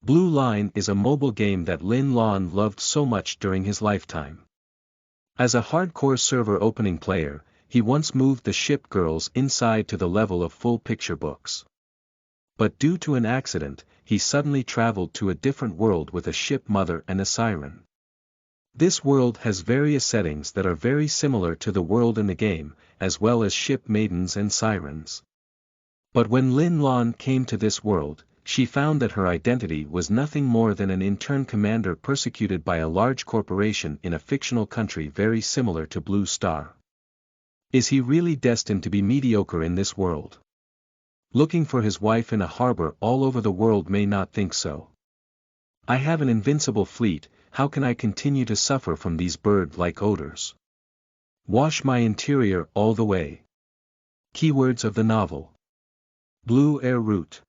Blue Line is a mobile game that Lin Lan loved so much during his lifetime. As a hardcore server opening player, he once moved the ship girls inside to the level of full picture books. But due to an accident, he suddenly traveled to a different world with a ship mother and a siren. This world has various settings that are very similar to the world in the game, as well as ship maidens and sirens. But when Lin Lan came to this world, she found that her identity was nothing more than an intern commander persecuted by a large corporation in a fictional country very similar to Blue Star. Is he really destined to be mediocre in this world? Looking for his wife in a harbor all over the world may not think so. I have an invincible fleet, how can I continue to suffer from these bird-like odors? Wash my interior all the way. Keywords of the novel. Blue air route.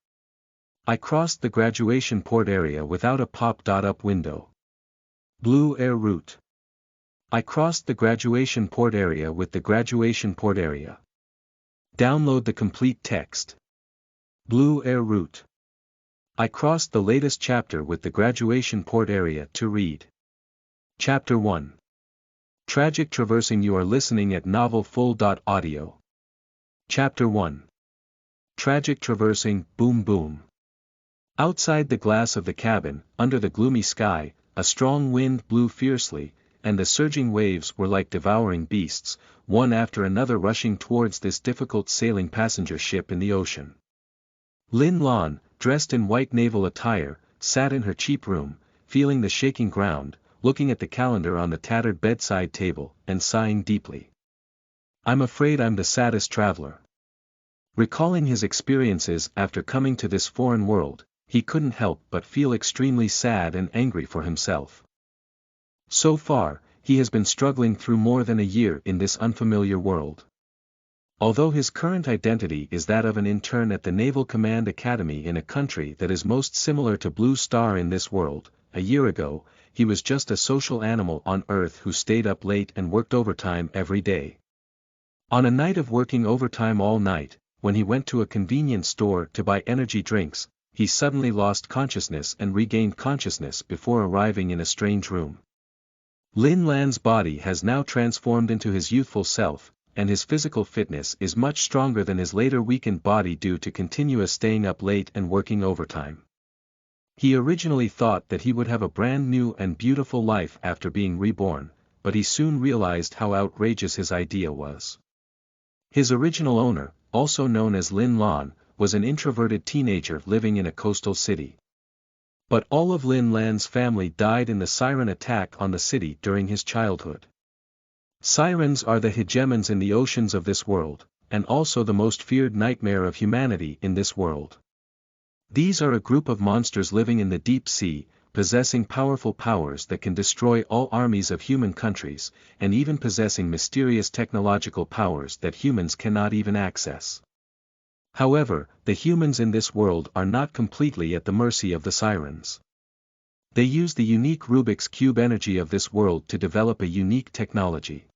I crossed the graduation port area without a pop-up window. Blue air route. I crossed the graduation port area with the graduation port area. Download the complete text. Blue air route. I crossed the latest chapter with the graduation port area to read. Chapter 1. Tragic traversing. You are listening at novelfull.audio. Chapter 1. Tragic traversing. Boom boom. Outside the glass of the cabin, under the gloomy sky, a strong wind blew fiercely, and the surging waves were like devouring beasts, one after another rushing towards this difficult sailing passenger ship in the ocean. Lin Lan, dressed in white naval attire, sat in her cheap room, feeling the shaking ground, looking at the calendar on the tattered bedside table, and sighing deeply. I'm afraid I'm the saddest traveler. Recalling his experiences after coming to this foreign world, he couldn't help but feel extremely sad and angry for himself. So far, he has been struggling through more than a year in this unfamiliar world. Although his current identity is that of an intern at the Naval Command Academy in a country that is most similar to Blue Star in this world, a year ago, he was just a social animal on Earth who stayed up late and worked overtime every day. On a night of working overtime all night, when he went to a convenience store to buy energy drinks, he suddenly lost consciousness and regained consciousness before arriving in a strange room. Lin Lan's body has now transformed into his youthful self, and his physical fitness is much stronger than his later weakened body due to continuous staying up late and working overtime. He originally thought that he would have a brand new and beautiful life after being reborn, but he soon realized how outrageous his idea was. His original owner, also known as Lin Lan, was an introverted teenager living in a coastal city. But all of Lin Lan's family died in the Siren attack on the city during his childhood. Sirens are the hegemons in the oceans of this world, and also the most feared nightmare of humanity in this world. These are a group of monsters living in the deep sea, possessing powerful powers that can destroy all armies of human countries, and even possessing mysterious technological powers that humans cannot even access. However, the humans in this world are not completely at the mercy of the Sirens. They use the unique Rubik's Cube energy of this world to develop a unique technology.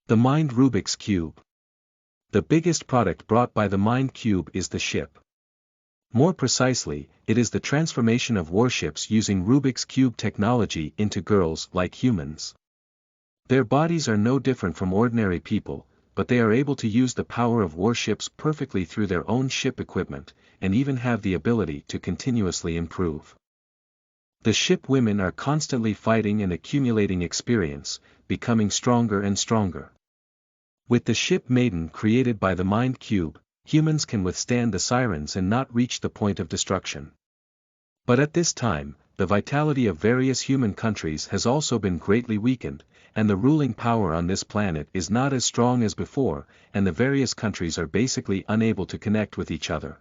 The Mind Rubik's Cube. The biggest product brought by the Mind Cube is the ship. More precisely, it is the transformation of warships using Rubik's Cube technology into girls like humans. Their bodies are no different from ordinary people, but they are able to use the power of warships perfectly through their own ship equipment, and even have the ability to continuously improve. The ship women are constantly fighting and accumulating experience, becoming stronger and stronger. With the ship maiden created by the Mind Cube, humans can withstand the Sirens and not reach the point of destruction. But at this time, the vitality of various human countries has also been greatly weakened, and the ruling power on this planet is not as strong as before, and the various countries are basically unable to connect with each other.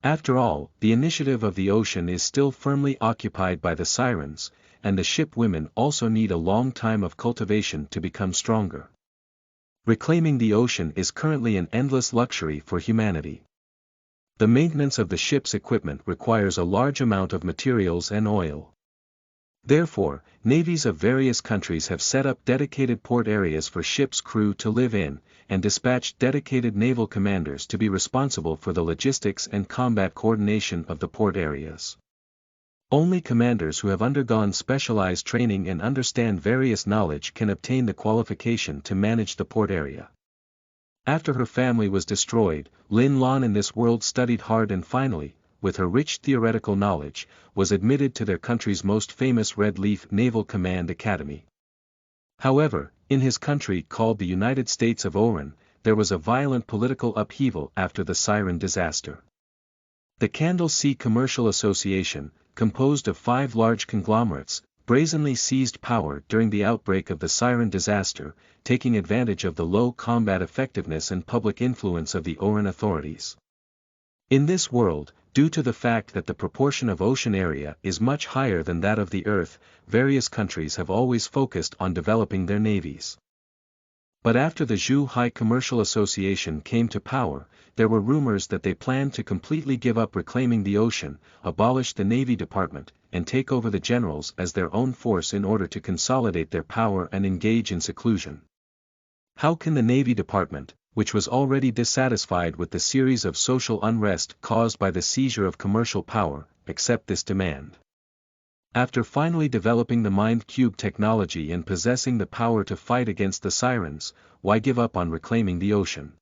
After all, the initiative of the ocean is still firmly occupied by the Sirens, and the ship women also need a long time of cultivation to become stronger. Reclaiming the ocean is currently an endless luxury for humanity. The maintenance of the ship's equipment requires a large amount of materials and oil. Therefore, navies of various countries have set up dedicated port areas for ship's crew to live in, and dispatched dedicated naval commanders to be responsible for the logistics and combat coordination of the port areas. Only commanders who have undergone specialized training and understand various knowledge can obtain the qualification to manage the port area. After her family was destroyed, Lin Lan in this world studied hard and finally, with her rich theoretical knowledge, was admitted to their country's most famous Red Leaf Naval Command Academy. However, in his country called the United States of Oran, there was a violent political upheaval after the Siren disaster. The Candle Sea Commercial Association, composed of 5 large conglomerates, brazenly seized power during the outbreak of the Siren disaster, taking advantage of the low combat effectiveness and public influence of the Oran authorities. In this world, due to the fact that the proportion of ocean area is much higher than that of the Earth, various countries have always focused on developing their navies. But after the Zhuhai Commercial Association came to power, there were rumors that they planned to completely give up reclaiming the ocean, abolish the Navy Department, and take over the generals as their own force in order to consolidate their power and engage in seclusion. How can the Navy Department, which was already dissatisfied with the series of social unrest caused by the seizure of commercial power, accept this demand? After finally developing the Mind Cube technology and possessing the power to fight against the Sirens, why give up on reclaiming the ocean?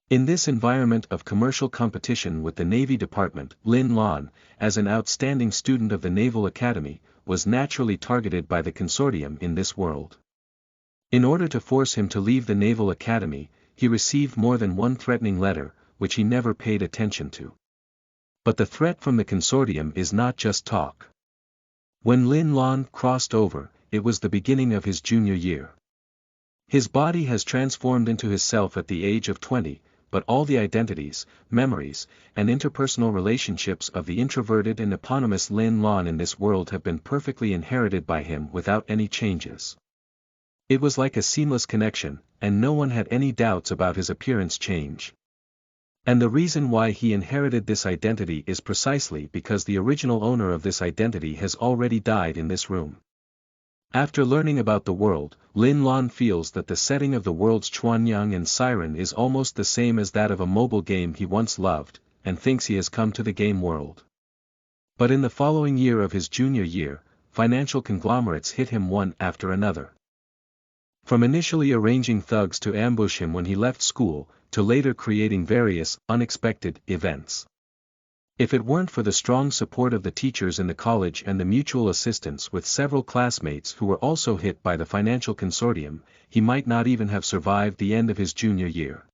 In this environment of commercial competition with the Navy Department, Lin Lan, as an outstanding student of the Naval Academy, was naturally targeted by the consortium in this world. In order to force him to leave the Naval Academy, he received more than one threatening letter, which he never paid attention to. But the threat from the consortium is not just talk. When Lin Lan crossed over, it was the beginning of his junior year. His body has transformed into his self at the age of 20, but all the identities, memories, and interpersonal relationships of the introverted and eponymous Lin Lan in this world have been perfectly inherited by him without any changes. It was like a seamless connection, and no one had any doubts about his appearance change. And the reason why he inherited this identity is precisely because the original owner of this identity has already died in this room. After learning about the world, Lin Lan feels that the setting of the world's Chuanyang and Siren is almost the same as that of a mobile game he once loved, and thinks he has come to the game world. But in the following year of his junior year, financial conglomerates hit him one after another. From initially arranging thugs to ambush him when he left school, to later creating various, unexpected, events. If it weren't for the strong support of the teachers in the college and the mutual assistance with several classmates who were also hit by the financial consortium, he might not even have survived the end of his junior year.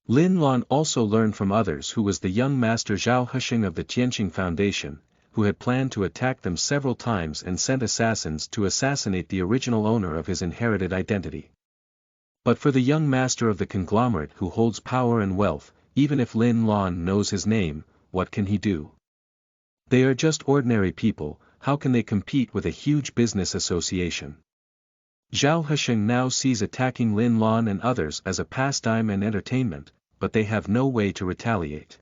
Lin Lan also learned from others who was the young master Zhao Hesheng of the Tianqing Foundation, who had planned to attack them several times and sent assassins to assassinate the original owner of his inherited identity. But for the young master of the conglomerate who holds power and wealth, even if Lin Lan knows his name, what can he do? They are just ordinary people, how can they compete with a huge business association? Zhao Hesheng now sees attacking Lin Lan and others as a pastime and entertainment, but they have no way to retaliate.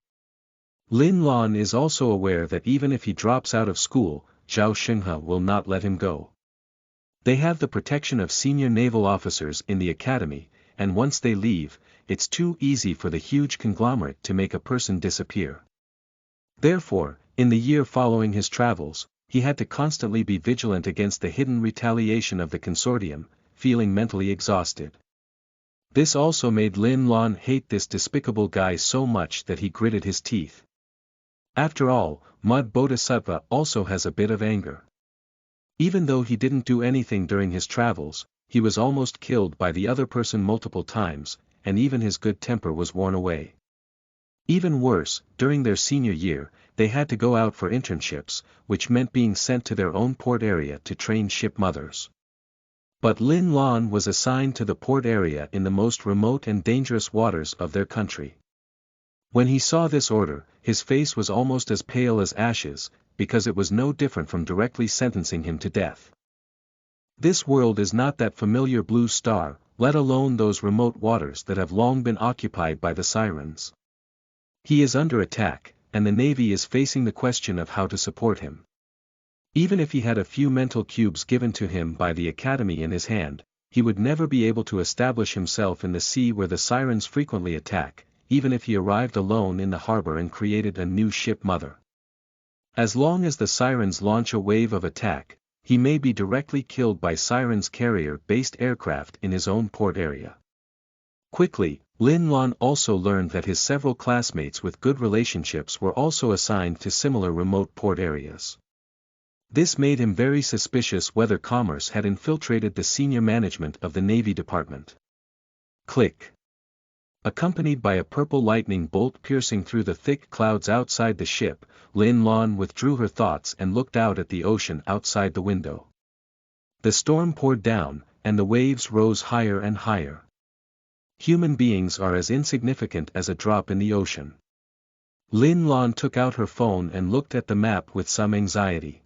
Lin Lan is also aware that even if he drops out of school, Zhao Xinghe will not let him go. They have the protection of senior naval officers in the academy, and once they leave, it's too easy for the huge conglomerate to make a person disappear. Therefore, in the year following his travels, he had to constantly be vigilant against the hidden retaliation of the consortium, feeling mentally exhausted. This also made Lin Lan hate this despicable guy so much that he gritted his teeth. After all, Mud Bodhisattva also has a bit of anger. Even though he didn't do anything during his travels, he was almost killed by the other person multiple times, and even his good temper was worn away. Even worse, during their senior year, they had to go out for internships, which meant being sent to their own port area to train ship mothers. But Lin Lan was assigned to the port area in the most remote and dangerous waters of their country. When he saw this order, his face was almost as pale as ashes, because it was no different from directly sentencing him to death. This world is not that familiar blue star, let alone those remote waters that have long been occupied by the Sirens. He is under attack, and the Navy is facing the question of how to support him. Even if he had a few mental cubes given to him by the Academy in his hand, he would never be able to establish himself in the sea where the Sirens frequently attack, even if he arrived alone in the harbor and created a new ship mother. As long as the Sirens launch a wave of attack, he may be directly killed by Sirens carrier-based aircraft in his own port area. Quickly, Lin Lan also learned that his several classmates with good relationships were also assigned to similar remote port areas. This made him very suspicious whether commerce had infiltrated the senior management of the Navy Department. Click. Accompanied by a purple lightning bolt piercing through the thick clouds outside the ship, Lin Lan withdrew her thoughts and looked out at the ocean outside the window. The storm poured down, and the waves rose higher and higher. Human beings are as insignificant as a drop in the ocean. Lin Lan took out her phone and looked at the map with some anxiety.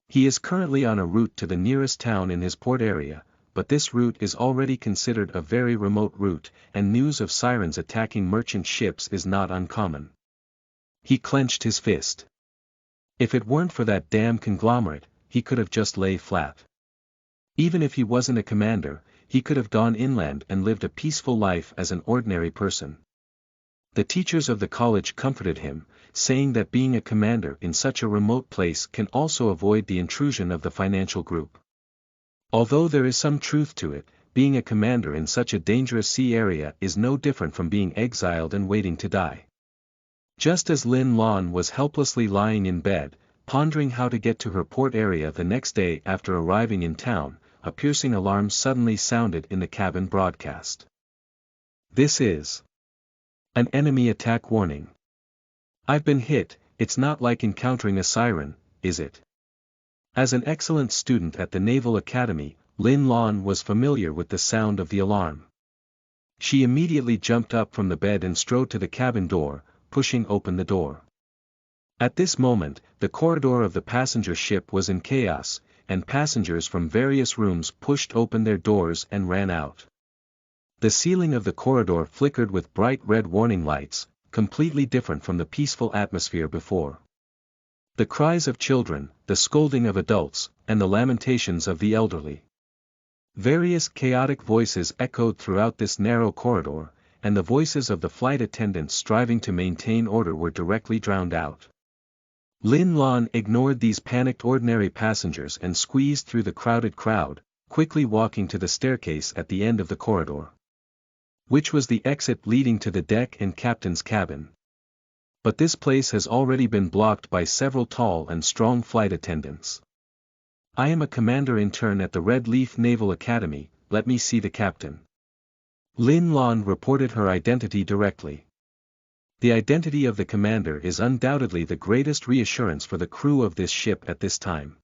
He is currently on a route to the nearest town in his port area, but this route is already considered a very remote route, and news of Sirens attacking merchant ships is not uncommon. He clenched his fist. If it weren't for that damn conglomerate, he could have just lay flat. Even if he wasn't a commander, he could have gone inland and lived a peaceful life as an ordinary person. The teachers of the college comforted him, saying that being a commander in such a remote place can also avoid the intrusion of the financial group. Although there is some truth to it, being a commander in such a dangerous sea area is no different from being exiled and waiting to die. Just as Lin Lan was helplessly lying in bed, pondering how to get to her port area the next day after arriving in town, a piercing alarm suddenly sounded in the cabin broadcast. This is an enemy attack warning. I've been hit. It's not like encountering a siren, is it? As an excellent student at the Naval Academy, Lin Lan was familiar with the sound of the alarm. She immediately jumped up from the bed and strode to the cabin door, pushing open the door. At this moment, the corridor of the passenger ship was in chaos, and passengers from various rooms pushed open their doors and ran out. The ceiling of the corridor flickered with bright red warning lights, completely different from the peaceful atmosphere before. The cries of children, the scolding of adults, and the lamentations of the elderly. Various chaotic voices echoed throughout this narrow corridor, and the voices of the flight attendants striving to maintain order were directly drowned out. Lin Lan ignored these panicked ordinary passengers and squeezed through the crowded crowd, quickly walking to the staircase at the end of the corridor, which was the exit leading to the deck and captain's cabin. But this place has already been blocked by several tall and strong flight attendants. I am a commander intern at the Red Leaf Naval Academy, let me see the captain. Lin Lan reported her identity directly. The identity of the commander is undoubtedly the greatest reassurance for the crew of this ship at this time.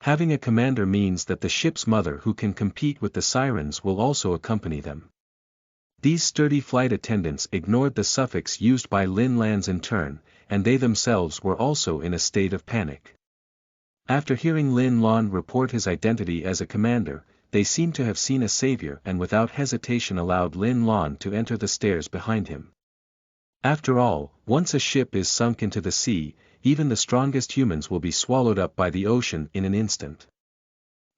Having a commander means that the ship's mother who can compete with the Sirens will also accompany them. These sturdy flight attendants ignored the suffix used by Lin Lan's intern, and they themselves were also in a state of panic. After hearing Lin Lan report his identity as a commander, they seemed to have seen a savior and without hesitation allowed Lin Lan to enter the stairs behind him. After all, once a ship is sunk into the sea, even the strongest humans will be swallowed up by the ocean in an instant.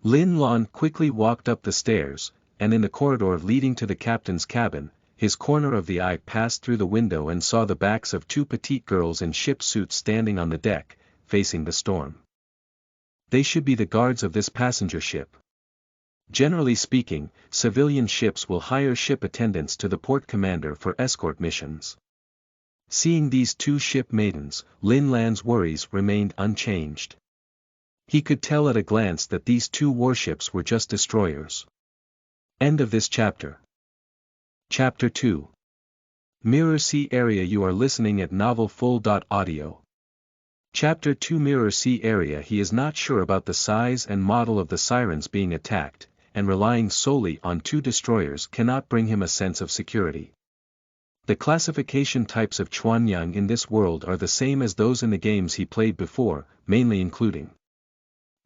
Lin Lan quickly walked up the stairs, and in the corridor leading to the captain's cabin, his corner of the eye passed through the window and saw the backs of two petite girls in ship suits standing on the deck, facing the storm. They should be the guards of this passenger ship. Generally speaking, civilian ships will hire ship attendants to the port commander for escort missions. Seeing these two ship maidens, Lin Lan's worries remained unchanged. He could tell at a glance that these two warships were just destroyers. End of this chapter. Chapter 2. Mirror Sea Area. You are listening at novelfull.audio. Chapter 2. Mirror Sea Area. He is not sure about the size and model of the Sirens being attacked, and relying solely on two destroyers cannot bring him a sense of security. The classification types of Chuanyang in this world are the same as those in the games he played before, mainly including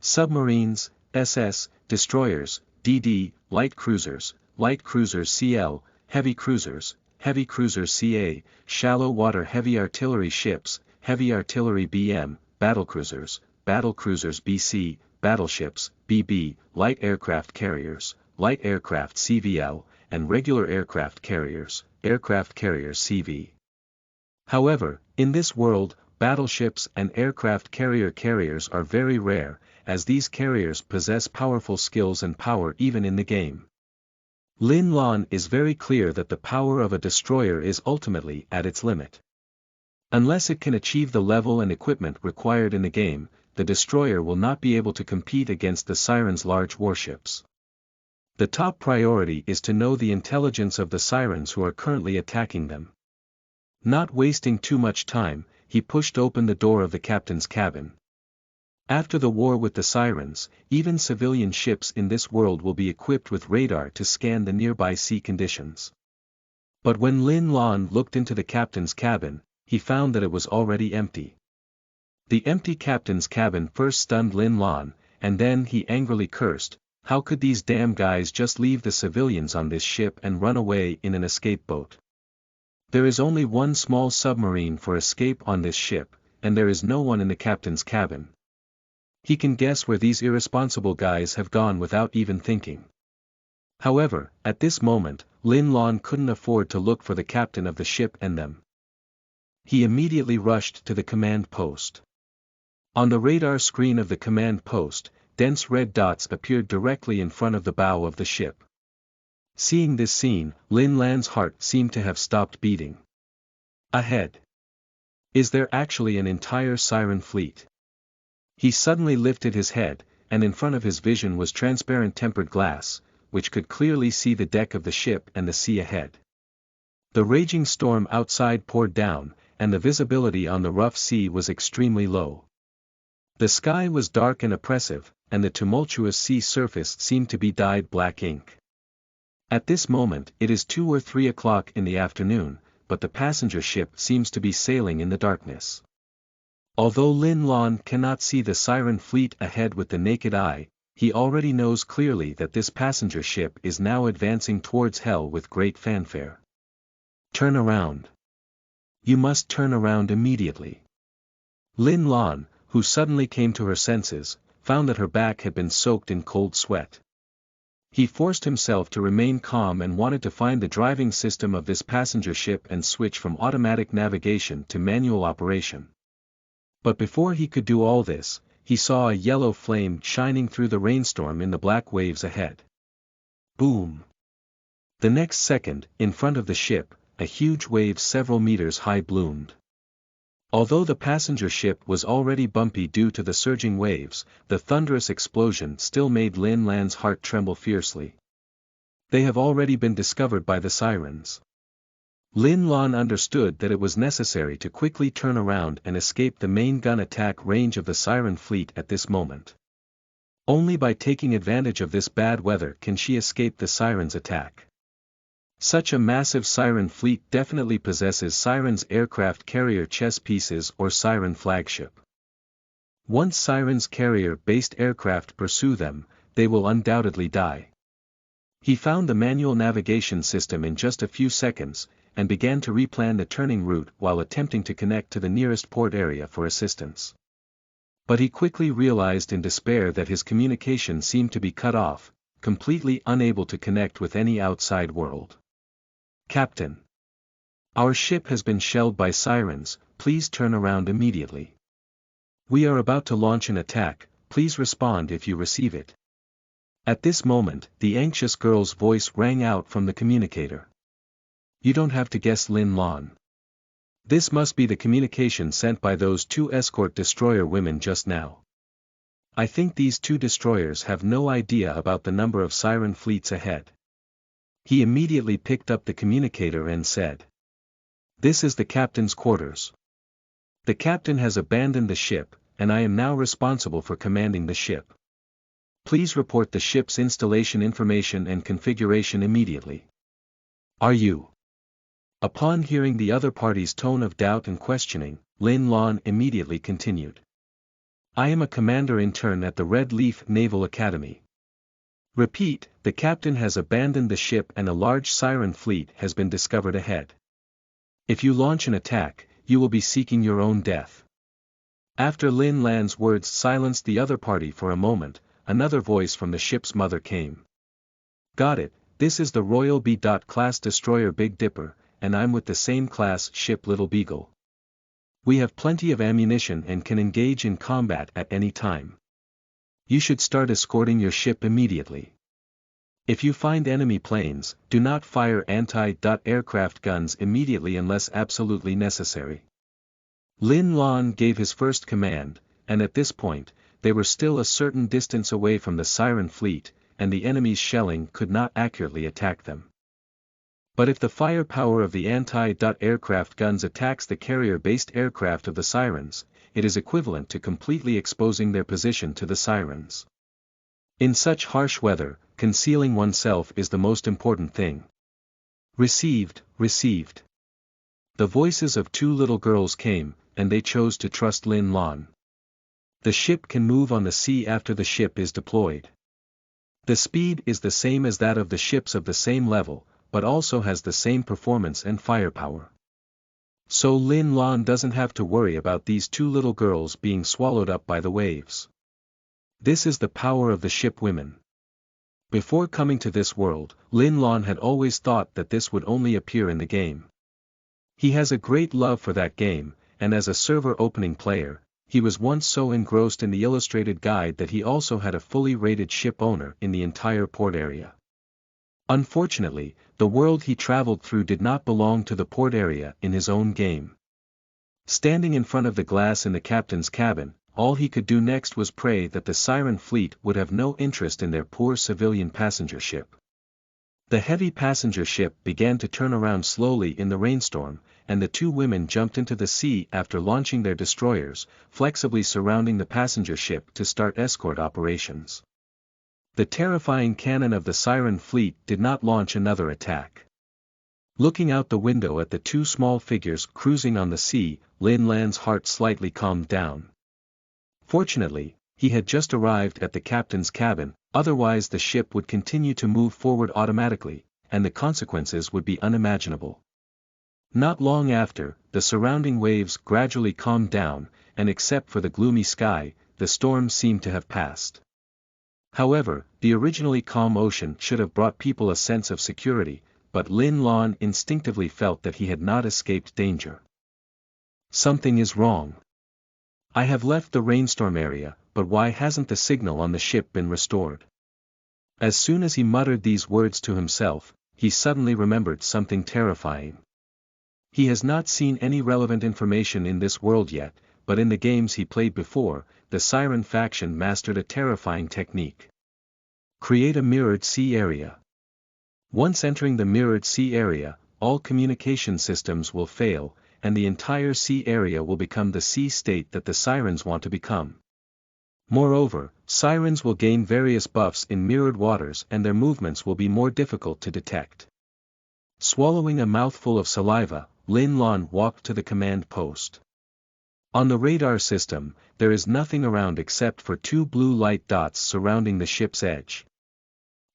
submarines, SS, destroyers, DD, light cruisers CL, heavy cruisers CA, shallow water heavy artillery ships, heavy artillery BM, battlecruisers BC, battleships BB, light aircraft carriers CVL, and regular aircraft carriers CV. However, in this world, battleships and aircraft carriers are very rare, as these carriers possess powerful skills and power even in the game. Lin Lan is very clear that the power of a destroyer is ultimately at its limit. Unless it can achieve the level and equipment required in the game, the destroyer will not be able to compete against the Sirens' large warships. The top priority is to know the intelligence of the Sirens who are currently attacking them. Not wasting too much time, he pushed open the door of the captain's cabin. After the war with the Sirens, even civilian ships in this world will be equipped with radar to scan the nearby sea conditions. But when Lin Lan looked into the captain's cabin, he found that it was already empty. The empty captain's cabin first stunned Lin Lan, and then he angrily cursed, "How could these damn guys just leave the civilians on this ship and run away in an escape boat? There is only one small submarine for escape on this ship, and there is no one in the captain's cabin." He can guess where these irresponsible guys have gone without even thinking. However, at this moment, Lin Lan couldn't afford to look for the captain of the ship and them. He immediately rushed to the command post. On the radar screen of the command post, dense red dots appeared directly in front of the bow of the ship. Seeing this scene, Lin Lan's heart seemed to have stopped beating. Ahead. Is there actually an entire Siren fleet? He suddenly lifted his head, and in front of his vision was transparent tempered glass, which could clearly see the deck of the ship and the sea ahead. The raging storm outside poured down, and the visibility on the rough sea was extremely low. The sky was dark and oppressive, and the tumultuous sea surface seemed to be dyed black ink. At this moment it is 2 or 3 o'clock in the afternoon, but the passenger ship seems to be sailing in the darkness. Although Lin Lan cannot see the Siren fleet ahead with the naked eye, he already knows clearly that this passenger ship is now advancing towards hell with great fanfare. Turn around. You must turn around immediately. Lin Lan, who suddenly came to her senses, found that her back had been soaked in cold sweat. He forced himself to remain calm and wanted to find the driving system of this passenger ship and switch from automatic navigation to manual operation. But before he could do all this, he saw a yellow flame shining through the rainstorm in the black waves ahead. Boom! The next second, in front of the ship, a huge wave several meters high bloomed. Although the passenger ship was already bumpy due to the surging waves, the thunderous explosion still made Lin Lan's heart tremble fiercely. They have already been discovered by the Sirens. Lin Lan understood that it was necessary to quickly turn around and escape the main gun attack range of the Siren fleet at this moment. Only by taking advantage of this bad weather can she escape the Sirens' attack. Such a massive Siren fleet definitely possesses Siren's aircraft carrier chess pieces or Siren flagship. Once Siren's carrier-based aircraft pursue them, they will undoubtedly die. He found the manual navigation system in just a few seconds, and began to replan the turning route while attempting to connect to the nearest port area for assistance. But he quickly realized in despair that his communication seemed to be cut off, completely unable to connect with any outside world. Captain. Our ship has been shelled by Sirens, please turn around immediately. We are about to launch an attack, please respond if you receive it. At this moment, the anxious girl's voice rang out from the communicator. You don't have to guess, Lin Lan. This must be the communication sent by those 2 escort destroyer women just now. I think these 2 destroyers have no idea about the number of Siren fleets ahead. He immediately picked up the communicator and said, "This is the captain's quarters. The captain has abandoned the ship, and I am now responsible for commanding the ship. Please report the ship's installation information and configuration immediately. Are you?" Upon hearing the other party's tone of doubt and questioning, Lin Lan immediately continued. I am a commander-intern at the Red Leaf Naval Academy. Repeat, the captain has abandoned the ship and a large Siren fleet has been discovered ahead. If you launch an attack, you will be seeking your own death. After Lin Lan's words silenced the other party for a moment, another voice from the ship's mother came. Got it, this is the Royal B.class destroyer Big Dipper, and I'm with the same class ship Little Beagle. We have plenty of ammunition and can engage in combat at any time. You should start escorting your ship immediately. If you find enemy planes, do not fire anti-aircraft guns immediately unless absolutely necessary. Lin Lan gave his first command, and at this point, they were still a certain distance away from the Siren fleet, and the enemy's shelling could not accurately attack them. But if the firepower of the anti-aircraft guns attacks the carrier-based aircraft of the Sirens, it is equivalent to completely exposing their position to the Sirens. In such harsh weather, concealing oneself is the most important thing. Received. The voices of two little girls came, and they chose to trust Lin Lan. The ship can move on the sea after the ship is deployed. The speed is the same as that of the ships of the same level, but also has the same performance and firepower. So Lin Lan doesn't have to worry about these two little girls being swallowed up by the waves. This is the power of the ship women. Before coming to this world, Lin Lan had always thought that this would only appear in the game. He has a great love for that game, and as a server opening player, he was once so engrossed in the illustrated guide that he also had a fully rated ship owner in the entire port area. Unfortunately, the world he traveled through did not belong to the port area in his own game. Standing in front of the glass in the captain's cabin, all he could do next was pray that the Siren fleet would have no interest in their poor civilian passenger ship. The heavy passenger ship began to turn around slowly in the rainstorm, and the two women jumped into the sea after launching their destroyers, flexibly surrounding the passenger ship to start escort operations. The terrifying cannon of the Siren fleet did not launch another attack. Looking out the window at the two small figures cruising on the sea, Lin Lan's heart slightly calmed down. Fortunately, he had just arrived at the captain's cabin, otherwise the ship would continue to move forward automatically, and the consequences would be unimaginable. Not long after, the surrounding waves gradually calmed down, and except for the gloomy sky, the storm seemed to have passed. However, the originally calm ocean should have brought people a sense of security, but Lin Lan instinctively felt that he had not escaped danger. Something is wrong. I have left the rainstorm area, but why hasn't the signal on the ship been restored? As soon as he muttered these words to himself, he suddenly remembered something terrifying. He has not seen any relevant information in this world yet, but in the games he played before, the Siren faction mastered a terrifying technique. Create a mirrored sea area. Once entering the mirrored sea area, all communication systems will fail, and the entire sea area will become the sea state that the Sirens want to become. Moreover, Sirens will gain various buffs in mirrored waters and their movements will be more difficult to detect. Swallowing a mouthful of saliva, Lin Lan walked to the command post. On the radar system, there is nothing around except for two blue light dots surrounding the ship's edge.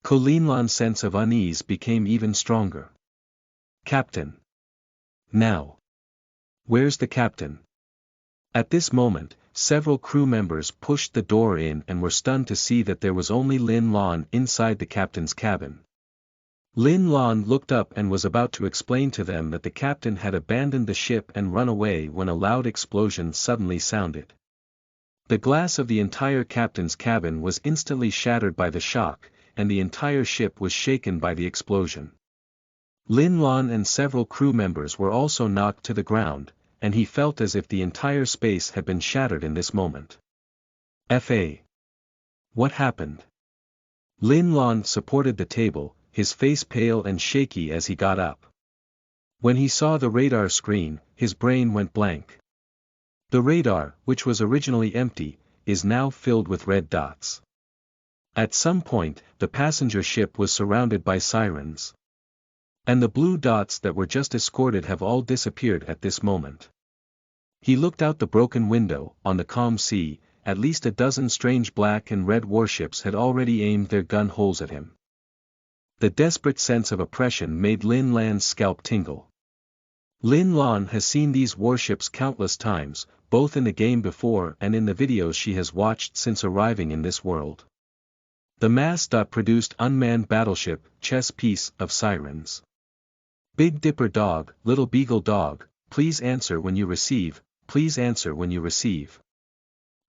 Lin Lan's sense of unease became even stronger. Captain. Now. Where's the captain? At this moment, several crew members pushed the door in and were stunned to see that there was only Lin Lan inside the captain's cabin. Lin Lan looked up and was about to explain to them that the captain had abandoned the ship and run away when a loud explosion suddenly sounded. The glass of the entire captain's cabin was instantly shattered by the shock, and the entire ship was shaken by the explosion. Lin Lan and several crew members were also knocked to the ground, and he felt as if the entire space had been shattered in this moment. Fa. What happened? Lin Lan supported the table, his face pale and shaky as he got up. When he saw the radar screen, his brain went blank. The radar, which was originally empty, is now filled with red dots. At some point, the passenger ship was surrounded by Sirens. And the blue dots that were just escorted have all disappeared at this moment. He looked out the broken window, on the calm sea, at least a dozen strange black and red warships had already aimed their gun holes at him. The desperate sense of oppression made Lin Lan's scalp tingle. Lin Lan has seen these warships countless times, both in the game before and in the videos she has watched since arriving in this world. The mass-produced unmanned battleship, chess piece, of Sirens. Big Dipper Dog, Little Beagle Dog, please answer when you receive, please answer when you receive.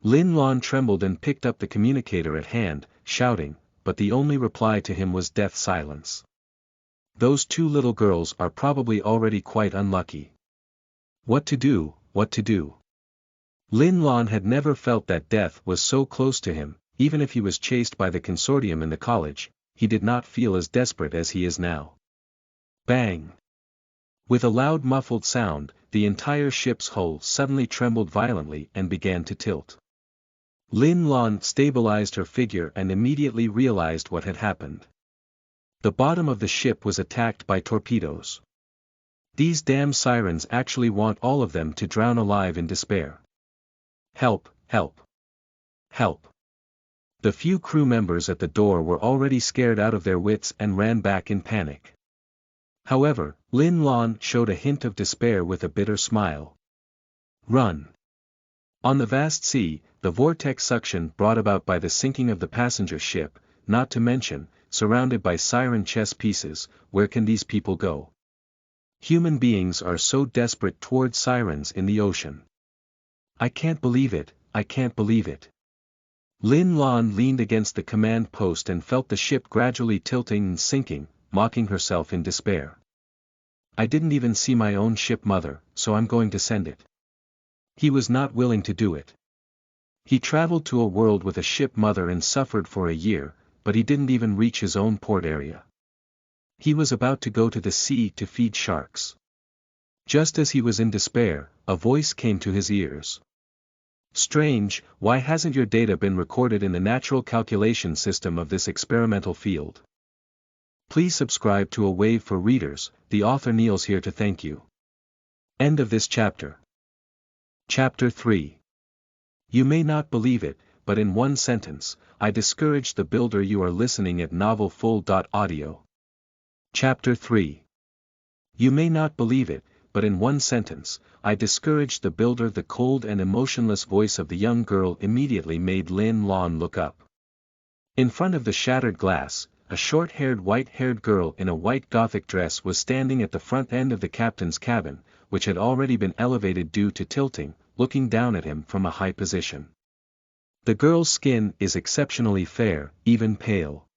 Lin Lan trembled and picked up the communicator at hand, shouting, but the only reply to him was death silence. Those two little girls are probably already quite unlucky. What to do, what to do? Lin Lan had never felt that death was so close to him. Even if he was chased by the consortium in the college, he did not feel as desperate as he is now. Bang! With a loud muffled sound, the entire ship's hull suddenly trembled violently and began to tilt. Lin Lan stabilized her figure and immediately realized what had happened. The bottom of the ship was attacked by torpedoes. These damn sirens actually want all of them to drown alive in despair. Help, help, help. The few crew members at the door were already scared out of their wits and ran back in panic. However, Lin Lan showed a hint of despair with a bitter smile. Run. On the vast sea, the vortex suction brought about by the sinking of the passenger ship, not to mention, surrounded by siren chess pieces, where can these people go? Human beings are so desperate toward sirens in the ocean. I can't believe it, I can't believe it. Lin Lan leaned against the command post and felt the ship gradually tilting and sinking, mocking herself in despair. I didn't even see my own ship mother, so I'm going to send it. He was not willing to do it. He traveled to a world with a ship mother and suffered for a year, but he didn't even reach his own port area. He was about to go to the sea to feed sharks. Just as he was in despair, a voice came to his ears. Strange, why hasn't your data been recorded in the natural calculation system of this experimental field? Please subscribe to A Wave for Readers, the author kneels here to thank you. End of this chapter. Chapter 3. You may not believe it, but in one sentence, I discourage the builder. You are listening at novelfull.audio. Chapter 3. You may not believe it, but in one sentence, I discouraged the builder. The cold and emotionless voice of the young girl immediately made Lin Lan look up. In front of the shattered glass, a short-haired white-haired girl in a white Gothic dress was standing at the front end of the captain's cabin, which had already been elevated due to tilting, looking down at him from a high position. The girl's skin is exceptionally fair, even pale.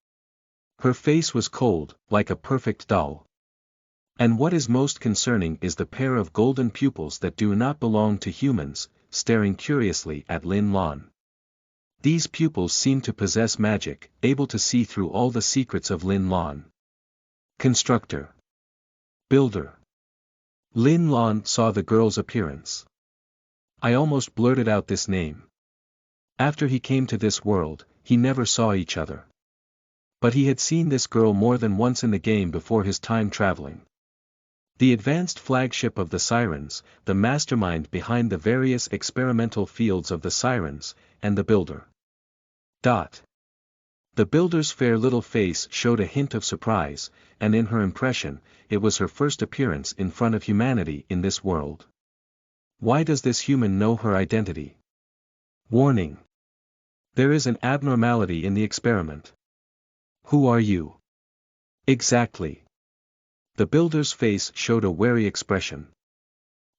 Her face was cold, like a perfect doll. And what is most concerning is the pair of golden pupils that do not belong to humans, staring curiously at Lin Lan. These pupils seem to possess magic, able to see through all the secrets of Lin Lan. Constructor. Builder. Lin Lan saw the girl's appearance. I almost blurted out this name. After he came to this world, he never saw each other. But he had seen this girl more than once in the game before his time traveling. The advanced flagship of the Sirens, the mastermind behind the various experimental fields of the Sirens, and the builder. The builder's fair little face showed a hint of surprise, and in her impression, it was her first appearance in front of humanity in this world. Why does this human know her identity? Warning. There is an abnormality in the experiment. Who are you? Exactly. The builder's face showed a wary expression.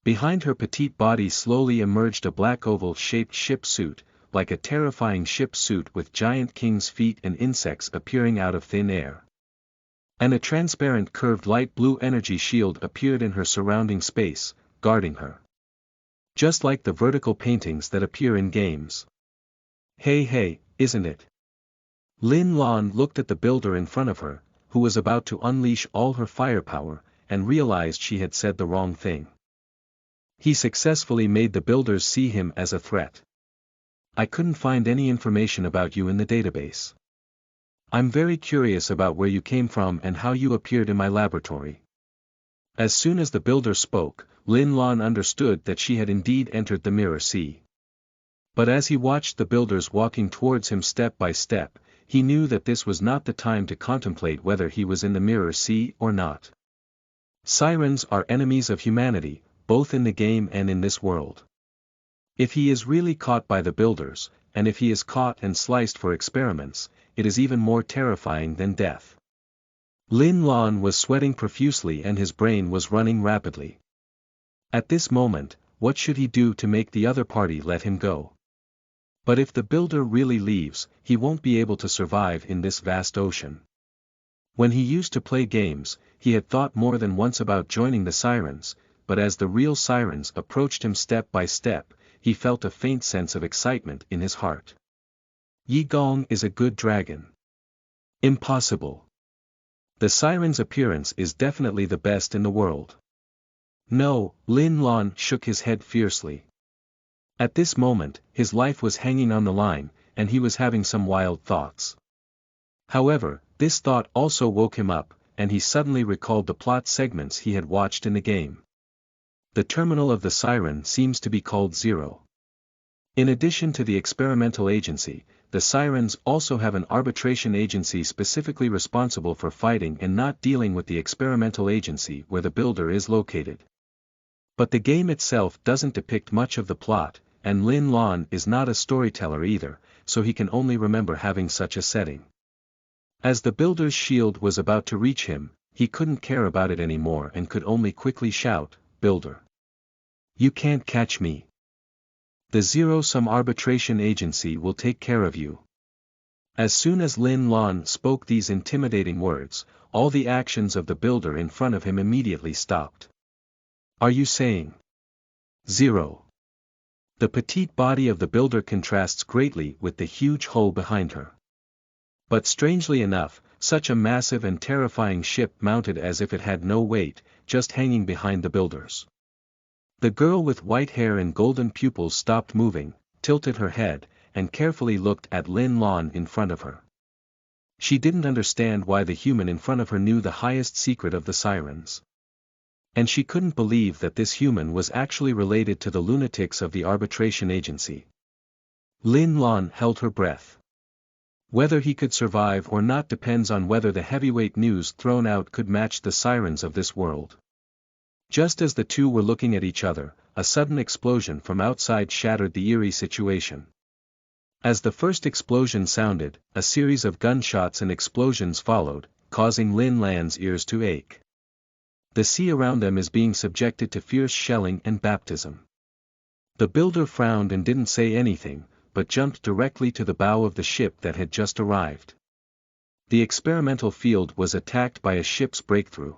Behind her petite body slowly emerged a black oval-shaped ship suit, like a terrifying ship suit with giant king's feet and insects appearing out of thin air. And a transparent curved light blue energy shield appeared in her surrounding space, guarding her. Just like the vertical paintings that appear in games. Hey, isn't it? Lin Lan looked at the builder in front of her, who was about to unleash all her firepower, and realized she had said the wrong thing. He successfully made the builders see him as a threat. I couldn't find any information about you in the database. I'm very curious about where you came from and how you appeared in my laboratory. As soon as the builder spoke, Lin Lan understood that she had indeed entered the Mirror Sea. But as he watched the builders walking towards him step by step, he knew that this was not the time to contemplate whether he was in the Mirror Sea or not. Sirens are enemies of humanity, both in the game and in this world. If he is really caught by the builders, and if he is caught and sliced for experiments, it is even more terrifying than death. Lin Lan was sweating profusely and his brain was running rapidly. At this moment, what should he do to make the other party let him go? But if the builder really leaves, he won't be able to survive in this vast ocean. When he used to play games, he had thought more than once about joining the Sirens, but as the real Sirens approached him step by step, he felt a faint sense of excitement in his heart. Yi Gong is a good dragon. Impossible. The Siren's appearance is definitely the best in the world. No, Lin Lan shook his head fiercely. At this moment, his life was hanging on the line, and he was having some wild thoughts. However, this thought also woke him up, and he suddenly recalled the plot segments he had watched in the game. The terminal of the Siren seems to be called Zero. In addition to the experimental agency, the Sirens also have an arbitration agency specifically responsible for fighting and not dealing with the experimental agency where the builder is located. But the game itself doesn't depict much of the plot, and Lin Lan is not a storyteller either, so he can only remember having such a setting. As the builder's shield was about to reach him, he couldn't care about it anymore and could only quickly shout, "Builder! You can't catch me. The zero-sum arbitration agency will take care of you." As soon as Lin Lan spoke these intimidating words, all the actions of the builder in front of him immediately stopped. Are you saying Zero? The petite body of the builder contrasts greatly with the huge hull behind her. But strangely enough, such a massive and terrifying ship mounted as if it had no weight, just hanging behind the builders. The girl with white hair and golden pupils stopped moving, tilted her head, and carefully looked at Lin Lan in front of her. She didn't understand why the human in front of her knew the highest secret of the Sirens. And she couldn't believe that this human was actually related to the lunatics of the arbitration agency. Lin Lan held her breath. Whether he could survive or not depends on whether the heavyweight news thrown out could match the Sirens of this world. Just as the two were looking at each other, a sudden explosion from outside shattered the eerie situation. As the first explosion sounded, a series of gunshots and explosions followed, causing Lin Lan's ears to ache. The sea around them is being subjected to fierce shelling and baptism. The builder frowned and didn't say anything, but jumped directly to the bow of the ship that had just arrived. The experimental field was attacked by a ship's breakthrough.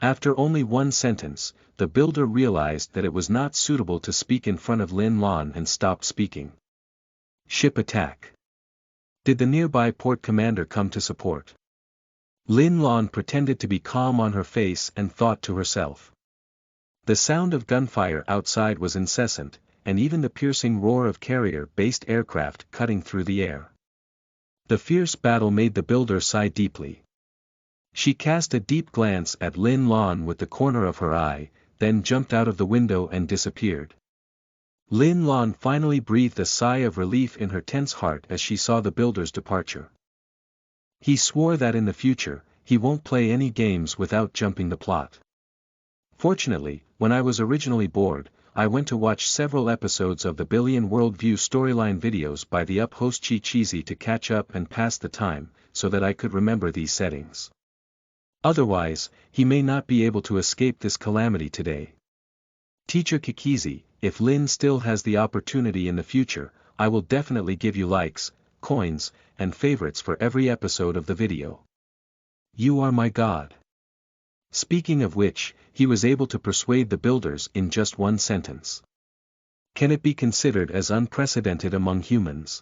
After only one sentence, the builder realized that it was not suitable to speak in front of Lin Lan and stopped speaking. Ship attack. Did the nearby port commander come to support? Lin Lan pretended to be calm on her face and thought to herself. The sound of gunfire outside was incessant, and even the piercing roar of carrier-based aircraft cutting through the air. The fierce battle made the builder sigh deeply. She cast a deep glance at Lin Lan with the corner of her eye, then jumped out of the window and disappeared. Lin Lan finally breathed a sigh of relief in her tense heart as she saw the builder's departure. He swore that in the future, he won't play any games without jumping the plot. Fortunately, when I was originally bored, I went to watch several episodes of the Billion Worldview storyline videos by the host Chi Cheesy to catch up and pass the time, so that I could remember these settings. Otherwise, he may not be able to escape this calamity today. Teacher Kikizi, if Lin still has the opportunity in the future, I will definitely give you likes, coins, and favorites for every episode of the video. You are my god. Speaking of which, he was able to persuade the builders in just one sentence. Can it be considered as unprecedented among humans?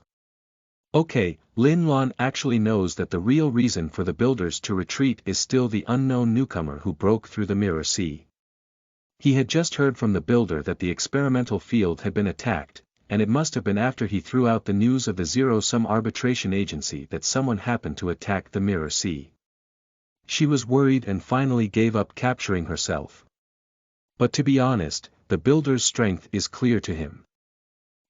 Okay, Lin Lan actually knows that the real reason for the builders to retreat is still the unknown newcomer who broke through the Mirror Sea. He had just heard from the builder that the experimental field had been attacked, and it must have been after he threw out the news of the zero-sum arbitration agency that someone happened to attack the Mirror Sea. She was worried and finally gave up capturing herself. But to be honest, the builder's strength is clear to him.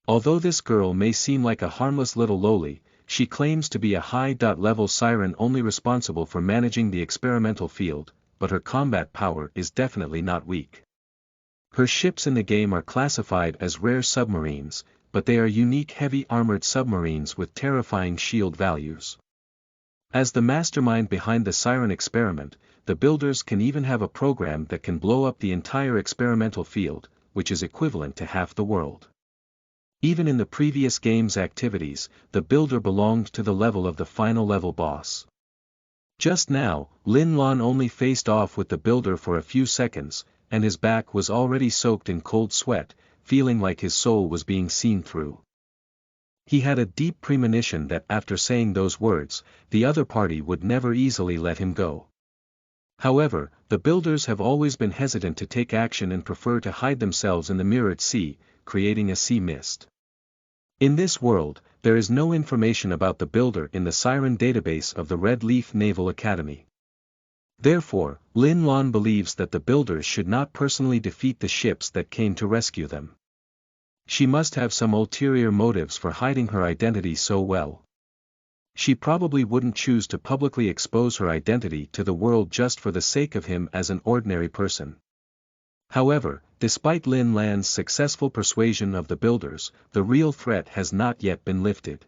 Although this girl may seem like a harmless little loli, she claims to be a high-level siren only responsible for managing the experimental field, but her combat power is definitely not weak. Her ships in the game are classified as rare submarines, but they are unique heavy armored submarines with terrifying shield values. As the mastermind behind the Siren experiment, the builders can even have a program that can blow up the entire experimental field, which is equivalent to half the world. Even in the previous game's activities, the builder belonged to the level of the final level boss. Just now, Lin Lan only faced off with the builder for a few seconds, and his back was already soaked in cold sweat, feeling like his soul was being seen through. He had a deep premonition that after saying those words, the other party would never easily let him go. However, the builders have always been hesitant to take action and prefer to hide themselves in the mirrored sea, creating a sea mist. In this world, there is no information about the builder in the Siren database of the Red Leaf Naval Academy. Therefore, Lin Lan believes that the builders should not personally defeat the ships that came to rescue them. She must have some ulterior motives for hiding her identity so well. She probably wouldn't choose to publicly expose her identity to the world just for the sake of him as an ordinary person. However, despite Lin Lan's successful persuasion of the builders, the real threat has not yet been lifted.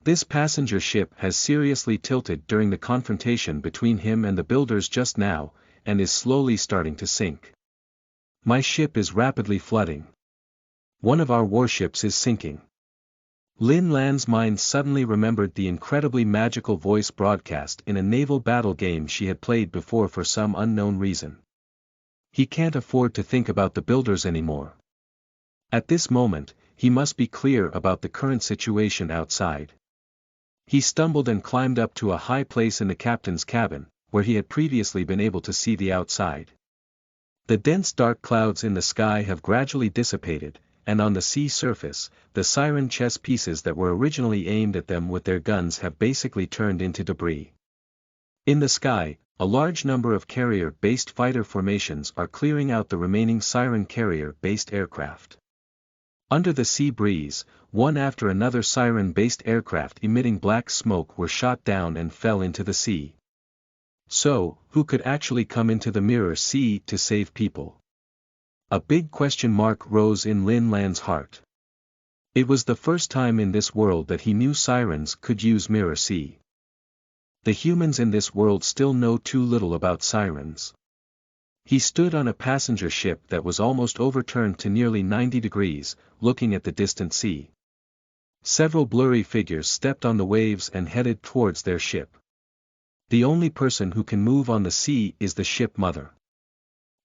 This passenger ship has seriously tilted during the confrontation between him and the builders just now, and is slowly starting to sink. My ship is rapidly flooding. One of our warships is sinking. Lin Lan's mind suddenly remembered the incredibly magical voice broadcast in a naval battle game she had played before for some unknown reason. He can't afford to think about the builders anymore. At this moment, he must be clear about the current situation outside. He stumbled and climbed up to a high place in the captain's cabin, where he had previously been able to see the outside. The dense dark clouds in the sky have gradually dissipated, and on the sea surface, the Siren chess pieces that were originally aimed at them with their guns have basically turned into debris. In the sky, a large number of carrier-based fighter formations are clearing out the remaining Siren carrier-based aircraft. Under the sea breeze, one after another Siren-based aircraft emitting black smoke were shot down and fell into the sea. So, who could actually come into the mirror sea to save people? A big question mark rose in Lin Lan's heart. It was the first time in this world that he knew Sirens could use mirror sea. The humans in this world still know too little about Sirens. He stood on a passenger ship that was almost overturned to nearly 90 degrees, looking at the distant sea. Several blurry figures stepped on the waves and headed towards their ship. The only person who can move on the sea is the ship mother.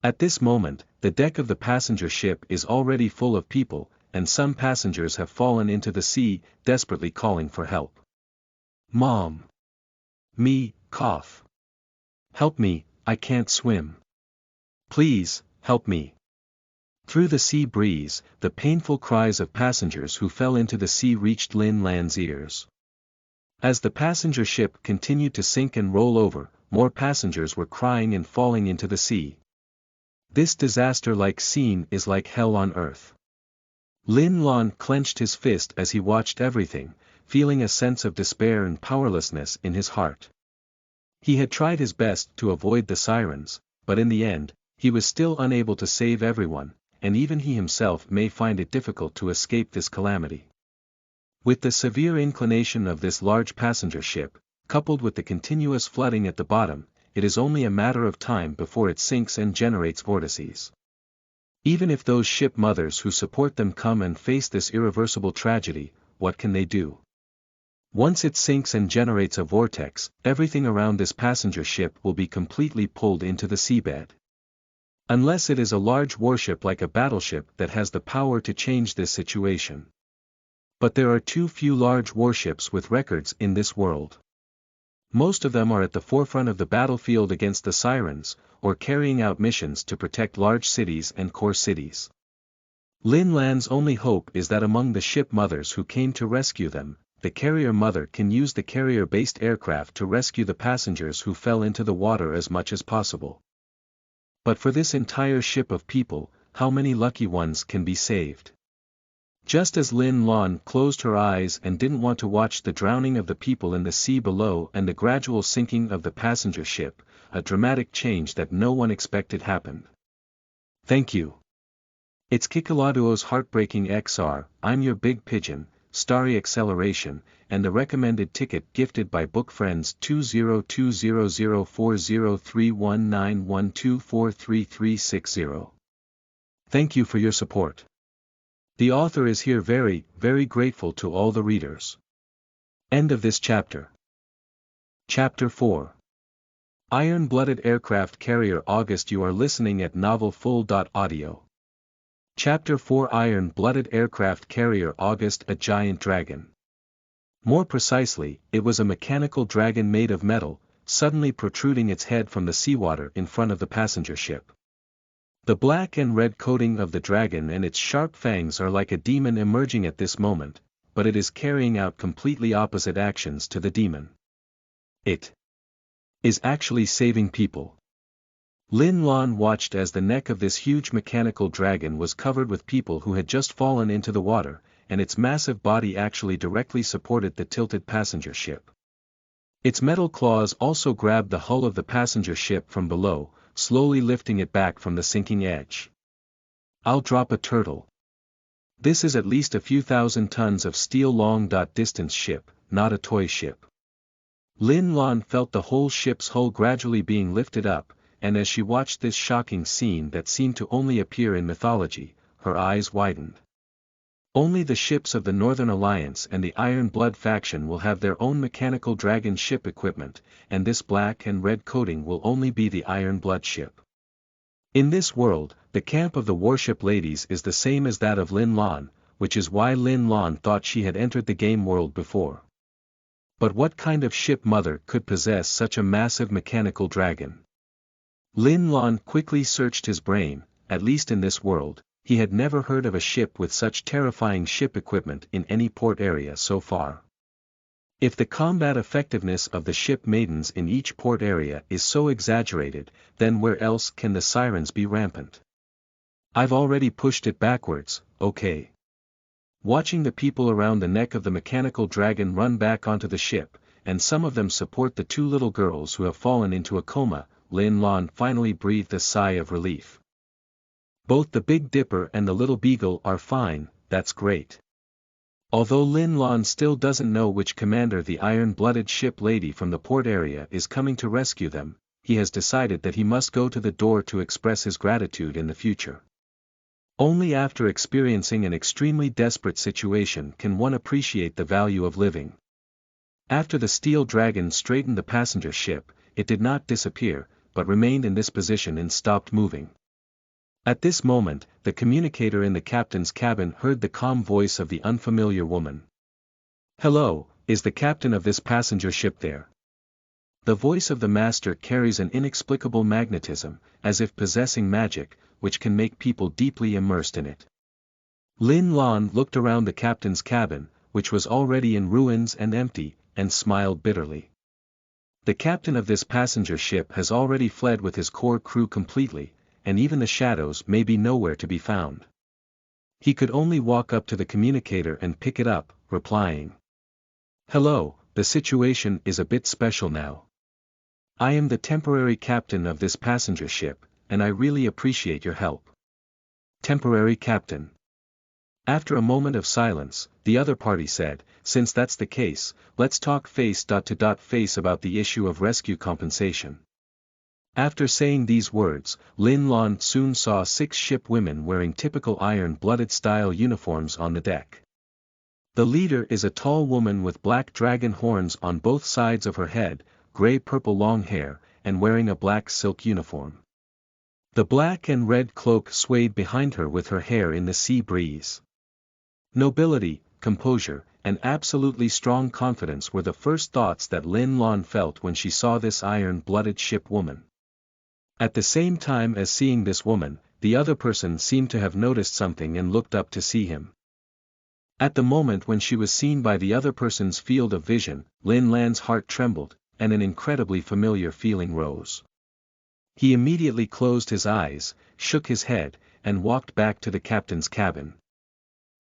At this moment, the deck of the passenger ship is already full of people, and some passengers have fallen into the sea, desperately calling for help. Mom! Me, cough. Help me, I can't swim. Please, help me. Through the sea breeze, the painful cries of passengers who fell into the sea reached Lin Lan's ears. As the passenger ship continued to sink and roll over, more passengers were crying and falling into the sea. This disaster-like scene is like hell on earth. Lin Lan clenched his fist as he watched everything, feeling a sense of despair and powerlessness in his heart. He had tried his best to avoid the Sirens, but in the end, he was still unable to save everyone, and even he himself may find it difficult to escape this calamity. With the severe inclination of this large passenger ship, coupled with the continuous flooding at the bottom, it is only a matter of time before it sinks and generates vortices. Even if those ship mothers who support them come and face this irreversible tragedy, what can they do? Once it sinks and generates a vortex, everything around this passenger ship will be completely pulled into the seabed. Unless it is a large warship like a battleship that has the power to change this situation. But there are too few large warships with records in this world. Most of them are at the forefront of the battlefield against the Sirens, or carrying out missions to protect large cities and core cities. Lin Lan's only hope is that among the ship mothers who came to rescue them, the carrier mother can use the carrier-based aircraft to rescue the passengers who fell into the water as much as possible. But for this entire ship of people, how many lucky ones can be saved? Just as Lin Lan closed her eyes and didn't want to watch the drowning of the people in the sea below and the gradual sinking of the passenger ship, a dramatic change that no one expected happened. Thank you. It's Kikaladuo's Heartbreaking XR, I'm your big pigeon, starry acceleration, and the recommended ticket gifted by book friends 20200403191243360. Thank you for your support. The author is here very, very grateful to all the readers. End of this chapter. Chapter 4. Iron-Blooded Aircraft Carrier. August. You are listening at Novel Full.audio. Chapter 4. Iron-Blooded Aircraft Carrier. August. A giant dragon. More precisely, it was a mechanical dragon made of metal, suddenly protruding its head from the seawater in front of the passenger ship. The black and red coating of the dragon and its sharp fangs are like a demon emerging at this moment, but it is carrying out completely opposite actions to the demon. It is actually saving people. Lin Lan watched as the neck of this huge mechanical dragon was covered with people who had just fallen into the water, and its massive body actually directly supported the tilted passenger ship. Its metal claws also grabbed the hull of the passenger ship from below, slowly lifting it back from the sinking edge. I'll drop a turtle. This is at least a few thousand tons of steel long-distance ship, not a toy ship. Lin Lan felt the whole ship's hull gradually being lifted up, and as she watched this shocking scene that seemed to only appear in mythology, her eyes widened. Only the ships of the Northern Alliance and the Iron Blood faction will have their own mechanical dragon ship equipment, and this black and red coating will only be the Iron Blood ship. In this world, the camp of the warship ladies is the same as that of Lin Lan, which is why Lin Lan thought she had entered the game world before. But what kind of ship mother could possess such a massive mechanical dragon? Lin Lan quickly searched his brain. At least in this world, he had never heard of a ship with such terrifying ship equipment in any port area so far. If the combat effectiveness of the ship maidens in each port area is so exaggerated, then where else can the Sirens be rampant? I've already pushed it backwards, okay. Watching the people around the neck of the mechanical dragon run back onto the ship, and some of them support the two little girls who have fallen into a coma, Lin Lan finally breathed a sigh of relief. Both the Big Dipper and the Little Beagle are fine, that's great. Although Lin Lan still doesn't know which commander the iron-blooded ship lady from the port area is coming to rescue them, he has decided that he must go to the door to express his gratitude in the future. Only after experiencing an extremely desperate situation can one appreciate the value of living. After the steel dragon straightened the passenger ship, it did not disappear, but remained in this position and stopped moving. At this moment, the communicator in the captain's cabin heard the calm voice of the unfamiliar woman. "Hello, is the captain of this passenger ship there?" The voice of the master carries an inexplicable magnetism, as if possessing magic, which can make people deeply immersed in it. Lin Lan looked around the captain's cabin, which was already in ruins and empty, and smiled bitterly. The captain of this passenger ship has already fled with his core crew completely, and even the shadows may be nowhere to be found. He could only walk up to the communicator and pick it up, replying, "Hello, the situation is a bit special now. I am the temporary captain of this passenger ship, and I really appreciate your help." Temporary captain. After a moment of silence, the other party said, "Since that's the case, let's talk face-to-face about the issue of rescue compensation." After saying these words, Lin Lan soon saw 6 ship women wearing typical iron-blooded style uniforms on the deck. The leader is a tall woman with black dragon horns on both sides of her head, gray-purple long hair, and wearing a black silk uniform. The black and red cloak swayed behind her with her hair in the sea breeze. Nobility, composure, and absolutely strong confidence were the first thoughts that Lin Lan felt when she saw this iron-blooded ship woman. At the same time as seeing this woman, the other person seemed to have noticed something and looked up to see him. At the moment when she was seen by the other person's field of vision, Lin Lan's heart trembled, and an incredibly familiar feeling rose. He immediately closed his eyes, shook his head, and walked back to the captain's cabin.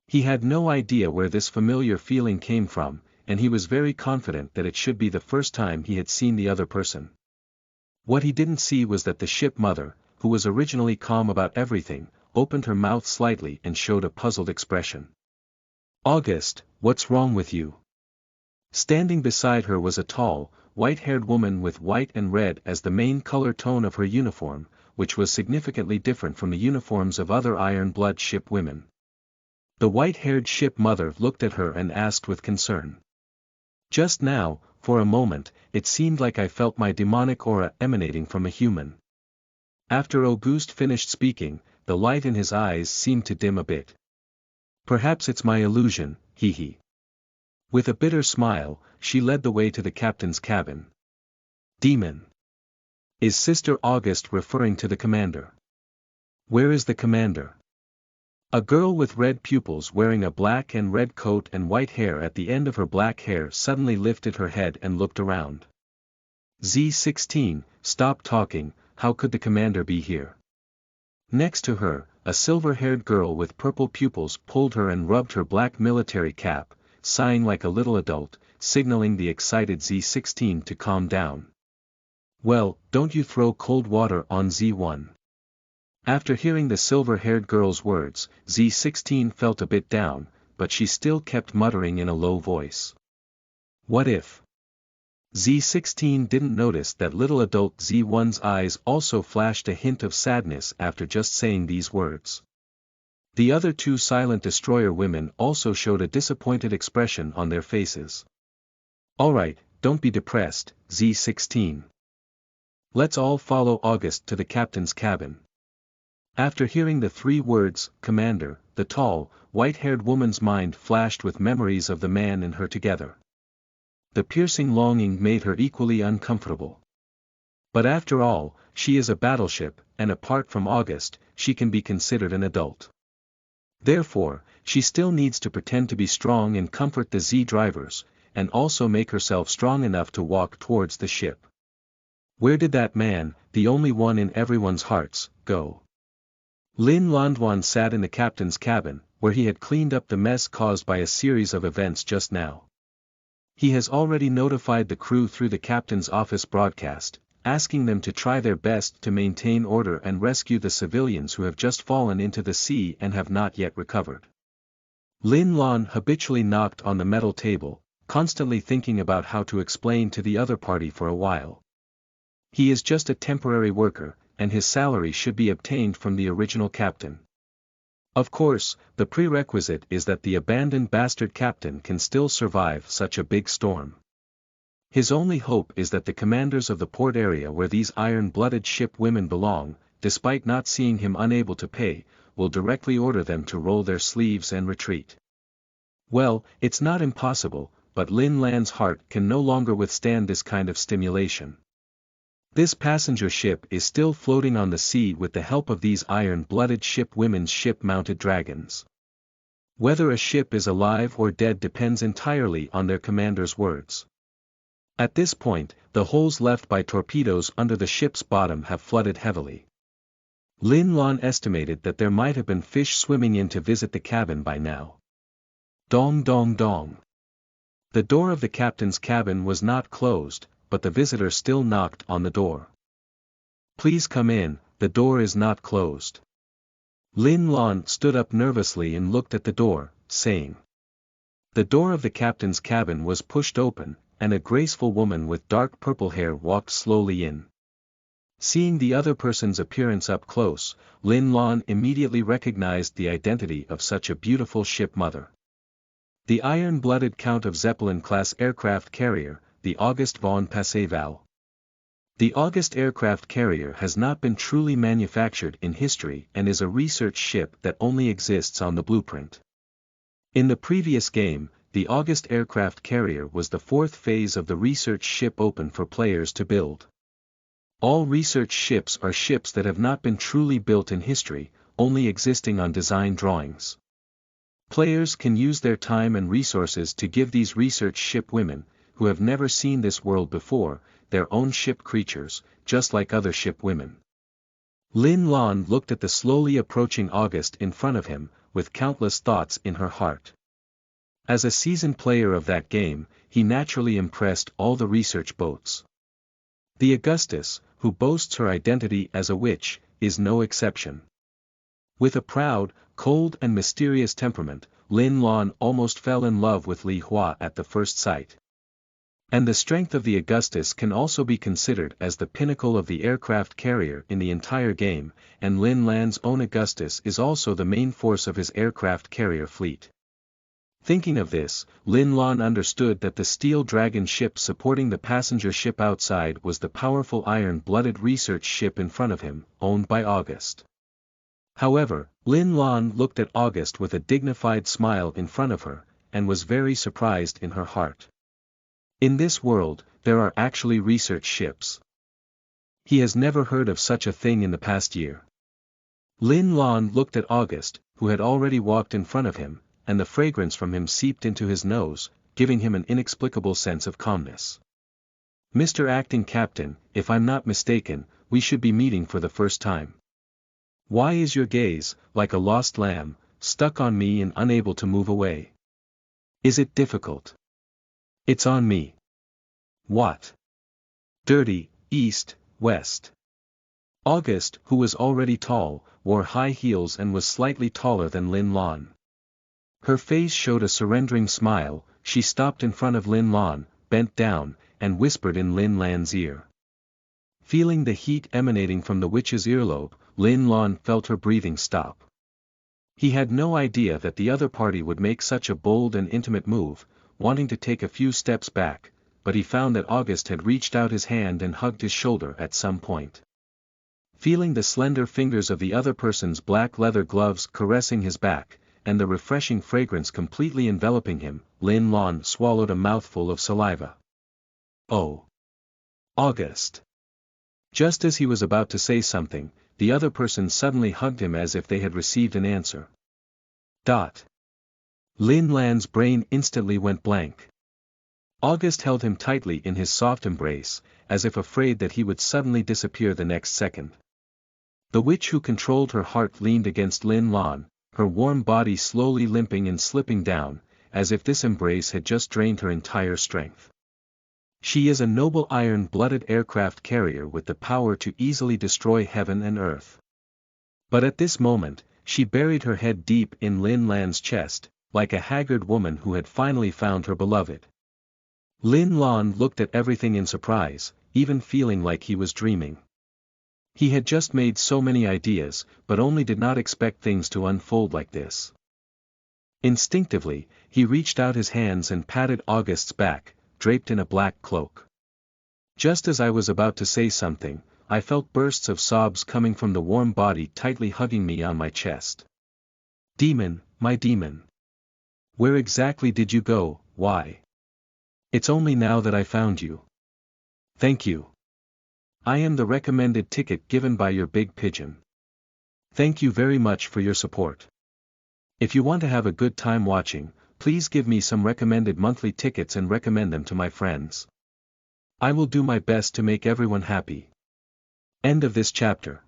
He had no idea where this familiar feeling came from, and he was very confident that it should be the first time he had seen the other person. What he didn't see was that the ship mother, who was originally calm about everything, opened her mouth slightly and showed a puzzled expression. August, what's wrong with you? Standing beside her was a tall, white-haired woman with white and red as the main color tone of her uniform, which was significantly different from the uniforms of other Iron Blood ship women. The white-haired ship mother looked at her and asked with concern. Just now, for a moment, it seemed like I felt my demonic aura emanating from a human. After Auguste finished speaking, the light in his eyes seemed to dim a bit. Perhaps it's my illusion, hee. With a bitter smile, she led the way to the captain's cabin. Demon. Is Sister Auguste referring to the commander? Where is the commander? A girl with red pupils wearing a black and red coat and white hair at the end of her black hair suddenly lifted her head and looked around. Z16, stop talking, how could the commander be here? Next to her, a silver-haired girl with purple pupils pulled her and rubbed her black military cap, sighing like a little adult, signaling the excited Z16 to calm down. Well, don't you throw cold water on Z1. After hearing the silver-haired girl's words, Z16 felt a bit down, but she still kept muttering in a low voice. What if? Z16 didn't notice that little adult Z1's eyes also flashed a hint of sadness after just saying these words. The other two silent destroyer women also showed a disappointed expression on their faces. Alright, don't be depressed, Z16. Let's all follow Auguste to the captain's cabin. After hearing the three words, Commander, the tall, white-haired woman's mind flashed with memories of the man and her together. The piercing longing made her equally uncomfortable. But after all, she is a battleship, and apart from Auguste, she can be considered an adult. Therefore, she still needs to pretend to be strong and comfort the Z drivers, and also make herself strong enough to walk towards the ship. Where did that man, the only one in everyone's hearts, go? Lin Lan sat in the captain's cabin, where he had cleaned up the mess caused by a series of events just now. He has already notified the crew through the captain's office broadcast, asking them to try their best to maintain order and rescue the civilians who have just fallen into the sea and have not yet recovered. Lin Lan habitually knocked on the metal table, constantly thinking about how to explain to the other party for a while. He is just a temporary worker, and his salary should be obtained from the original captain. Of course, the prerequisite is that the abandoned bastard captain can still survive such a big storm. His only hope is that the commanders of the port area where these iron-blooded ship women belong, despite not seeing him unable to pay, will directly order them to roll their sleeves and retreat. Well, it's not impossible, but Lin Lan's heart can no longer withstand this kind of stimulation. This passenger ship is still floating on the sea with the help of these iron-blooded ship women's ship-mounted dragons. Whether a ship is alive or dead depends entirely on their commander's words. At this point, the holes left by torpedoes under the ship's bottom have flooded heavily. Lin Lan estimated that there might have been fish swimming in to visit the cabin by now. Dong dong dong. The door of the captain's cabin was not closed, but the visitor still knocked on the door. Please come in, the door is not closed. Lin Lan stood up nervously and looked at the door, saying. The door of the captain's cabin was pushed open, and a graceful woman with dark purple hair walked slowly in. Seeing the other person's appearance up close, Lin Lan immediately recognized the identity of such a beautiful ship mother. The iron-blooded Count of Zeppelin-class aircraft carrier, the Auguste von Passeval. The Auguste aircraft carrier has not been truly manufactured in history and is a research ship that only exists on the blueprint. In the previous game, the Auguste aircraft carrier was the fourth phase of the research ship open for players to build. All research ships are ships that have not been truly built in history, only existing on design drawings. Players can use their time and resources to give these research ship women, who have never seen this world before, their own ship creatures, just like other ship women. Lin Lan looked at the slowly approaching Auguste in front of him, with countless thoughts in her heart. As a seasoned player of that game, he naturally impressed all the research boats. The Augustus, who boasts her identity as a witch, is no exception. With a proud, cold and mysterious temperament, Lin Lan almost fell in love with Li Hua at the first sight. And the strength of the Augustus can also be considered as the pinnacle of the aircraft carrier in the entire game, and Lin Lan's own Augustus is also the main force of his aircraft carrier fleet. Thinking of this, Lin Lan understood that the Steel Dragon ship supporting the passenger ship outside was the powerful iron-blooded research ship in front of him, owned by August. However, Lin Lan looked at August with a dignified smile in front of her, and was very surprised in her heart. In this world, there are actually research ships. He has never heard of such a thing in the past year. Lin Lan looked at August, who had already walked in front of him, and the fragrance from him seeped into his nose, giving him an inexplicable sense of calmness. "Mr. Acting Captain, if I'm not mistaken, we should be meeting for the first time. Why is your gaze, like a lost lamb, stuck on me and unable to move away? Is it difficult?" "It's on me." "What?" "Dirty, east, west." August, who was already tall, wore high heels and was slightly taller than Lin Lan. Her face showed a surrendering smile. She stopped in front of Lin Lan, bent down, and whispered in Lin Lan's ear. Feeling the heat emanating from the witch's earlobe, Lin Lan felt her breathing stop. He had no idea that the other party would make such a bold and intimate move, wanting to take a few steps back, but he found that August had reached out his hand and hugged his shoulder at some point. Feeling the slender fingers of the other person's black leather gloves caressing his back, and the refreshing fragrance completely enveloping him, Lin Lan swallowed a mouthful of saliva. "Oh! August!" Just as he was about to say something, the other person suddenly hugged him as if they had received an answer. Lin Lan's brain instantly went blank. August held him tightly in his soft embrace, as if afraid that he would suddenly disappear the next second. The witch who controlled her heart leaned against Lin Lan, her warm body slowly limping and slipping down, as if this embrace had just drained her entire strength. She is a noble iron-blooded aircraft carrier with the power to easily destroy heaven and earth. But at this moment, she buried her head deep in Lin Lan's chest, like a haggard woman who had finally found her beloved. Lin Lan looked at everything in surprise, even feeling like he was dreaming. He had just made so many ideas, but only did not expect things to unfold like this. Instinctively, he reached out his hands and patted August's back, draped in a black cloak. Just as I was about to say something, I felt bursts of sobs coming from the warm body tightly hugging me on my chest. "Demon, my demon. Where exactly did you go? Why? It's only now that I found you. Thank you. I am the recommended ticket given by your big pigeon. Thank you very much for your support. If you want to have a good time watching, please give me some recommended monthly tickets and recommend them to my friends. I will do my best to make everyone happy." End of this chapter.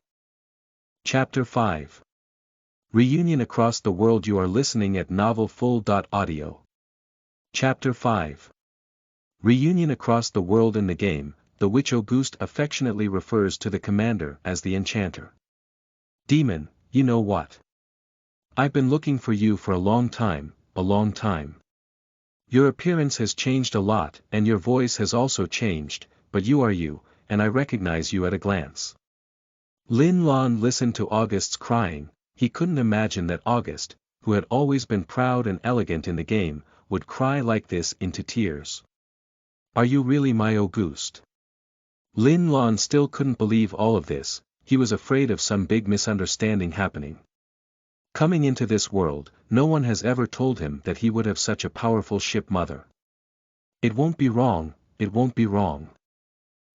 Chapter 5. Reunion across the world. You are listening at novelfull.audio. Chapter 5. Reunion across the world. In the game, the witch Auguste affectionately refers to the commander as the enchanter. "Demon, you know what? I've been looking for you for a long time, a long time. Your appearance has changed a lot, and your voice has also changed, but you are you, and I recognize you at a glance." Lin Lan listened to August's crying. He couldn't imagine that August, who had always been proud and elegant in the game, would cry like this into tears. "Are you really my Auguste?" Lin Lan still couldn't believe all of this. He was afraid of some big misunderstanding happening. Coming into this world, no one has ever told him that he would have such a powerful ship mother. "It won't be wrong, it won't be wrong.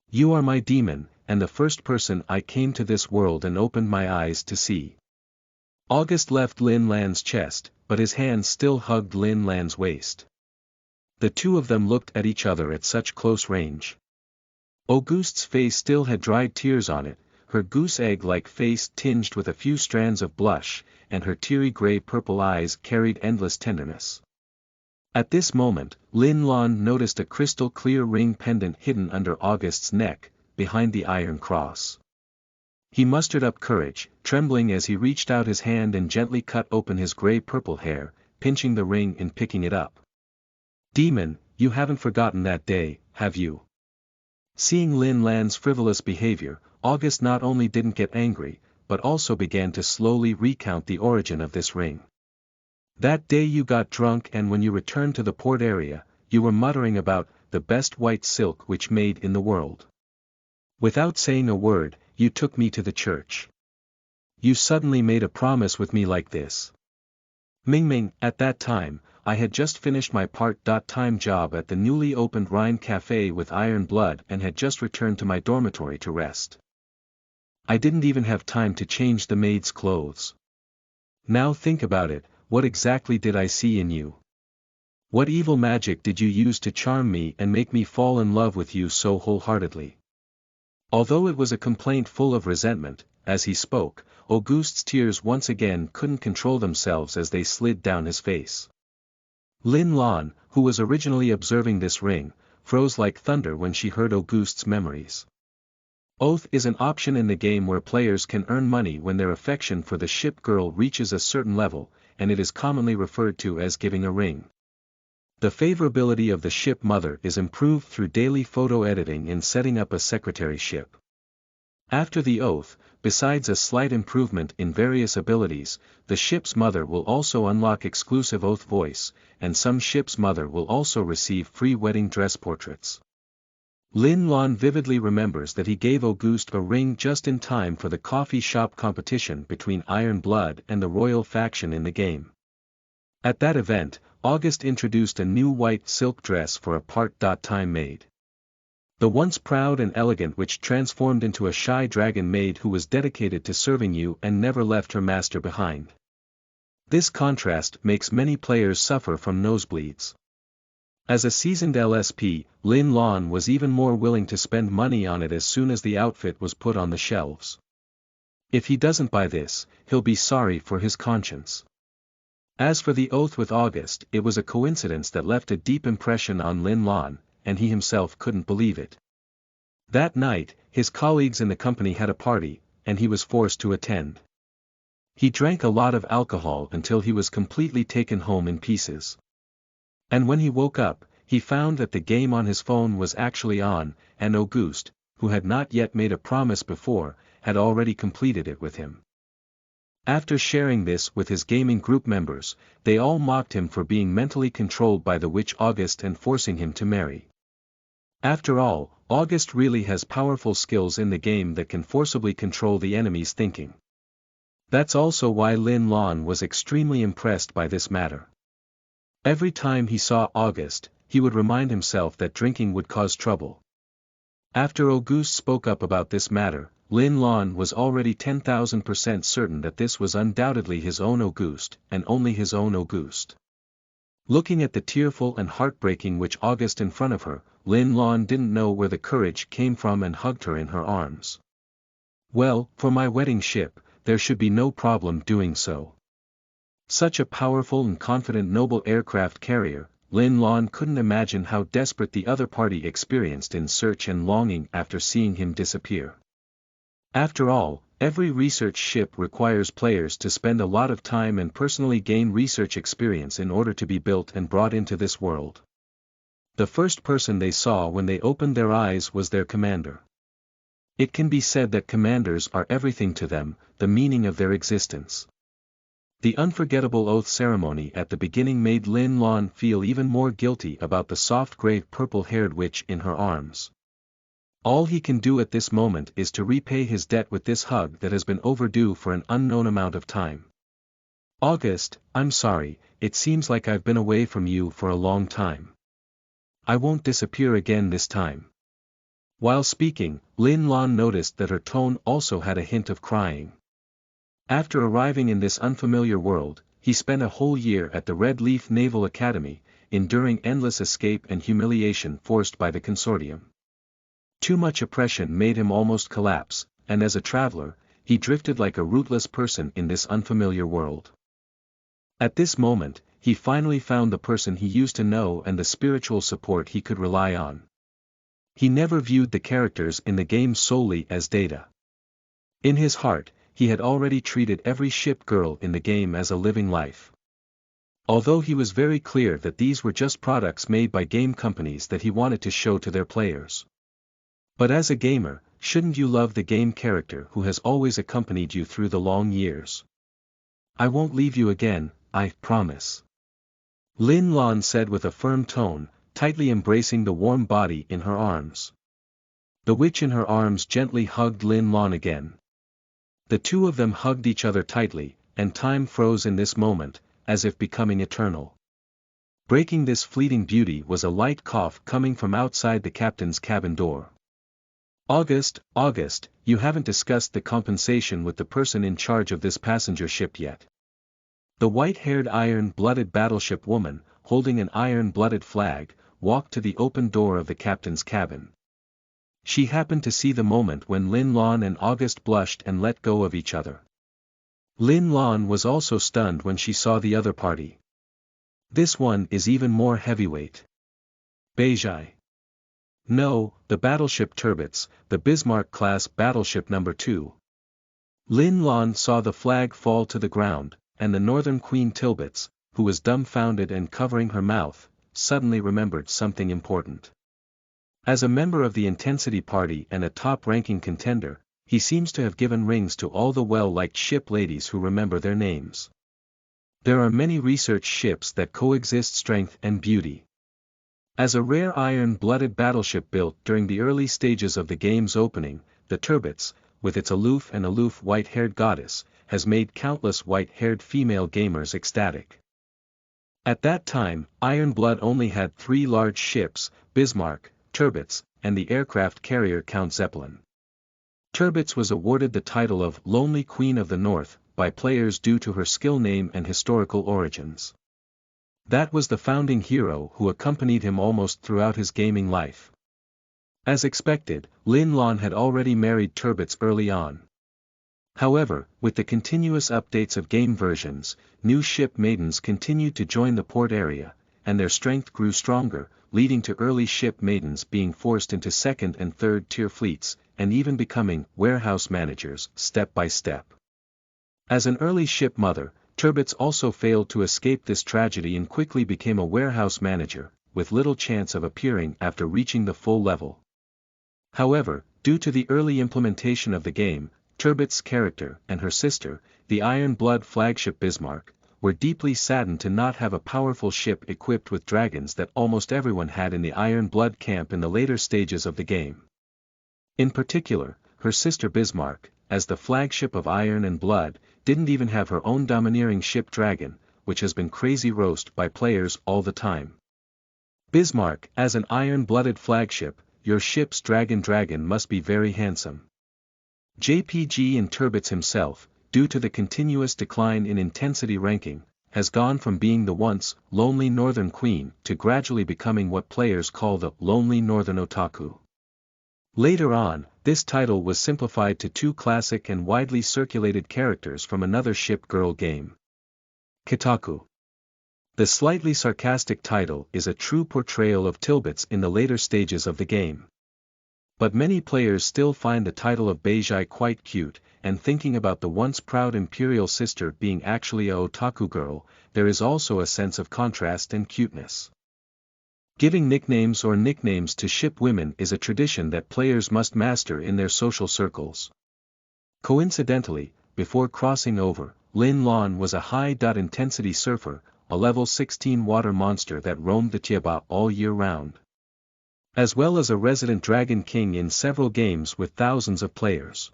You are my demon, and the first person I came to this world and opened my eyes to see." August left Lin Lan's chest, but his hands still hugged Lin Lan's waist. The two of them looked at each other at such close range. Auguste's face still had dried tears on it, her goose-egg-like face tinged with a few strands of blush, and her teary gray-purple eyes carried endless tenderness. At this moment, Lin Lan noticed a crystal-clear ring pendant hidden under August's neck, behind the iron cross. He mustered up courage, trembling as he reached out his hand and gently cut open his gray-purple hair, pinching the ring and picking it up. "Demon, you haven't forgotten that day, have you?" Seeing Lin Lan's frivolous behavior, August not only didn't get angry, but also began to slowly recount the origin of this ring. "That day you got drunk, and when you returned to the port area, you were muttering about the best white silk which made in the world. Without saying a word, you took me to the church. You suddenly made a promise with me like this. Ming, at that time, I had just finished my part-time job at the newly opened Rhine Cafe with Iron Blood and had just returned to my dormitory to rest. I didn't even have time to change the maid's clothes. Now think about it, what exactly did I see in you? What evil magic did you use to charm me and make me fall in love with you so wholeheartedly?" Although it was a complaint full of resentment, as he spoke, Auguste's tears once again couldn't control themselves as they slid down his face. Lin Lan, who was originally observing this ring, froze like thunder when she heard Auguste's memories. Oath is an option in the game where players can earn money when their affection for the ship girl reaches a certain level, and it is commonly referred to as giving a ring. The favorability of the ship mother is improved through daily photo editing and setting up a secretary ship. After the oath, besides a slight improvement in various abilities, the ship's mother will also unlock exclusive oath voice, and some ship's mother will also receive free wedding dress portraits. Lin Lan vividly remembers that he gave Auguste a ring just in time for the coffee shop competition between Iron Blood and the royal faction in the game. At that event, Auguste introduced a new white silk dress for a part-time maid. The once proud and elegant witch transformed into a shy dragon maid who was dedicated to serving you and never left her master behind. This contrast makes many players suffer from nosebleeds. As a seasoned LSP, Lin Lan was even more willing to spend money on it as soon as the outfit was put on the shelves. If he doesn't buy this, he'll be sorry for his conscience. As for the oath with Auguste, it was a coincidence that left a deep impression on Lin Lan, and he himself couldn't believe it. That night, his colleagues in the company had a party, and he was forced to attend. He drank a lot of alcohol until he was completely taken home in pieces. And when he woke up, he found that the game on his phone was actually on, and Auguste, who had not yet made a promise before, had already completed it with him. After sharing this with his gaming group members, they all mocked him for being mentally controlled by the witch Auguste and forcing him to marry. After all, Auguste really has powerful skills in the game that can forcibly control the enemy's thinking. That's also why Lin Lan was extremely impressed by this matter. Every time he saw Auguste, he would remind himself that drinking would cause trouble. After Auguste spoke up about this matter, Lin Lan was already 10,000% certain that this was undoubtedly his own Auguste, and only his own Auguste. Looking at the tearful and heartbreaking witch Auguste in front of her, Lin Lan didn't know where the courage came from and hugged her in her arms. "Well, for my wedding ship, there should be no problem doing so." Such a powerful and confident noble aircraft carrier, Lin Lan couldn't imagine how desperate the other party experienced in search and longing after seeing him disappear. After all, every research ship requires players to spend a lot of time and personally gain research experience in order to be built and brought into this world. The first person they saw when they opened their eyes was their commander. It can be said that commanders are everything to them, the meaning of their existence. The unforgettable oath ceremony at the beginning made Lin Lan feel even more guilty about the soft gray purple-haired witch in her arms. All he can do at this moment is to repay his debt with this hug that has been overdue for an unknown amount of time. "Auguste, I'm sorry, it seems like I've been away from you for a long time. I won't disappear again this time." While speaking, Lin Lan noticed that her tone also had a hint of crying. After arriving in this unfamiliar world, he spent a whole year at the Red Leaf Naval Academy, enduring endless escape and humiliation forced by the consortium. Too much oppression made him almost collapse, and as a traveler, he drifted like a rootless person in this unfamiliar world. At this moment, he finally found the person he used to know and the spiritual support he could rely on. He never viewed the characters in the game solely as data. In his heart, he had already treated every ship girl in the game as a living life. Although he was very clear that these were just products made by game companies that he wanted to show to their players. But as a gamer, shouldn't you love the game character who has always accompanied you through the long years? I won't leave you again, I promise. Lin Lan said with a firm tone, tightly embracing the warm body in her arms. The witch in her arms gently hugged Lin Lan again. The two of them hugged each other tightly, and time froze in this moment, as if becoming eternal. Breaking this fleeting beauty was a light cough coming from outside the captain's cabin door. August, you haven't discussed the compensation with the person in charge of this passenger ship yet. The white-haired iron-blooded battleship woman, holding an iron-blooded flag, walked to the open door of the captain's cabin. She happened to see the moment when Lin Lan and August blushed and let go of each other. Lin Lan was also stunned when she saw the other party. This one is even more heavyweight. Beijai. No, the battleship Turbits, the Bismarck-class battleship No. 2. Lin Lan saw the flag fall to the ground, and the Northern Queen Tilbits, who was dumbfounded and covering her mouth, suddenly remembered something important. As a member of the Intensity Party and a top-ranking contender, he seems to have given rings to all the well-liked ship ladies who remember their names. There are many research ships that coexist strength and beauty. As a rare iron-blooded battleship built during the early stages of the game's opening, the Turbits, with its aloof white-haired goddess, has made countless white-haired female gamers ecstatic. At that time, Ironblood only had 3 large ships, Bismarck, Turbits, and the aircraft carrier Count Zeppelin. Turbits was awarded the title of Lonely Queen of the North by players due to her skill name and historical origins. That was the founding hero who accompanied him almost throughout his gaming life. As expected, Lin Lan had already married Turbits early on. However, with the continuous updates of game versions, new ship maidens continued to join the port area, and their strength grew stronger, leading to early ship maidens being forced into second and third tier fleets, and even becoming warehouse managers step by step. As an early ship mother, Turbits also failed to escape this tragedy and quickly became a warehouse manager, with little chance of appearing after reaching the full level. However, due to the early implementation of the game, Turbits' character and her sister, the Iron Blood flagship Bismarck, were deeply saddened to not have a powerful ship equipped with dragons that almost everyone had in the Iron Blood camp in the later stages of the game. In particular, her sister Bismarck, as the flagship of Iron and Blood, didn't even have her own domineering ship dragon, which has been crazy roast by players all the time. Bismarck, as an iron-blooded flagship, your ship's dragon must be very handsome. JPG and Turbits himself, due to the continuous decline in intensity ranking, has gone from being the once lonely Northern Queen to gradually becoming what players call the lonely Northern Otaku. Later on, this title was simplified to 2 classic and widely circulated characters from another ship girl game. Kitaku. The slightly sarcastic title is a true portrayal of Tilbits in the later stages of the game. But many players still find the title of Beijai quite cute, and thinking about the once proud imperial sister being actually a otaku girl, there is also a sense of contrast and cuteness. Giving nicknames to ship women is a tradition that players must master in their social circles. Coincidentally, before crossing over, Lin Lan was a high-intensity surfer, a level 16 water monster that roamed the Tieba all year round. As well as a resident Dragon King in several games with thousands of players.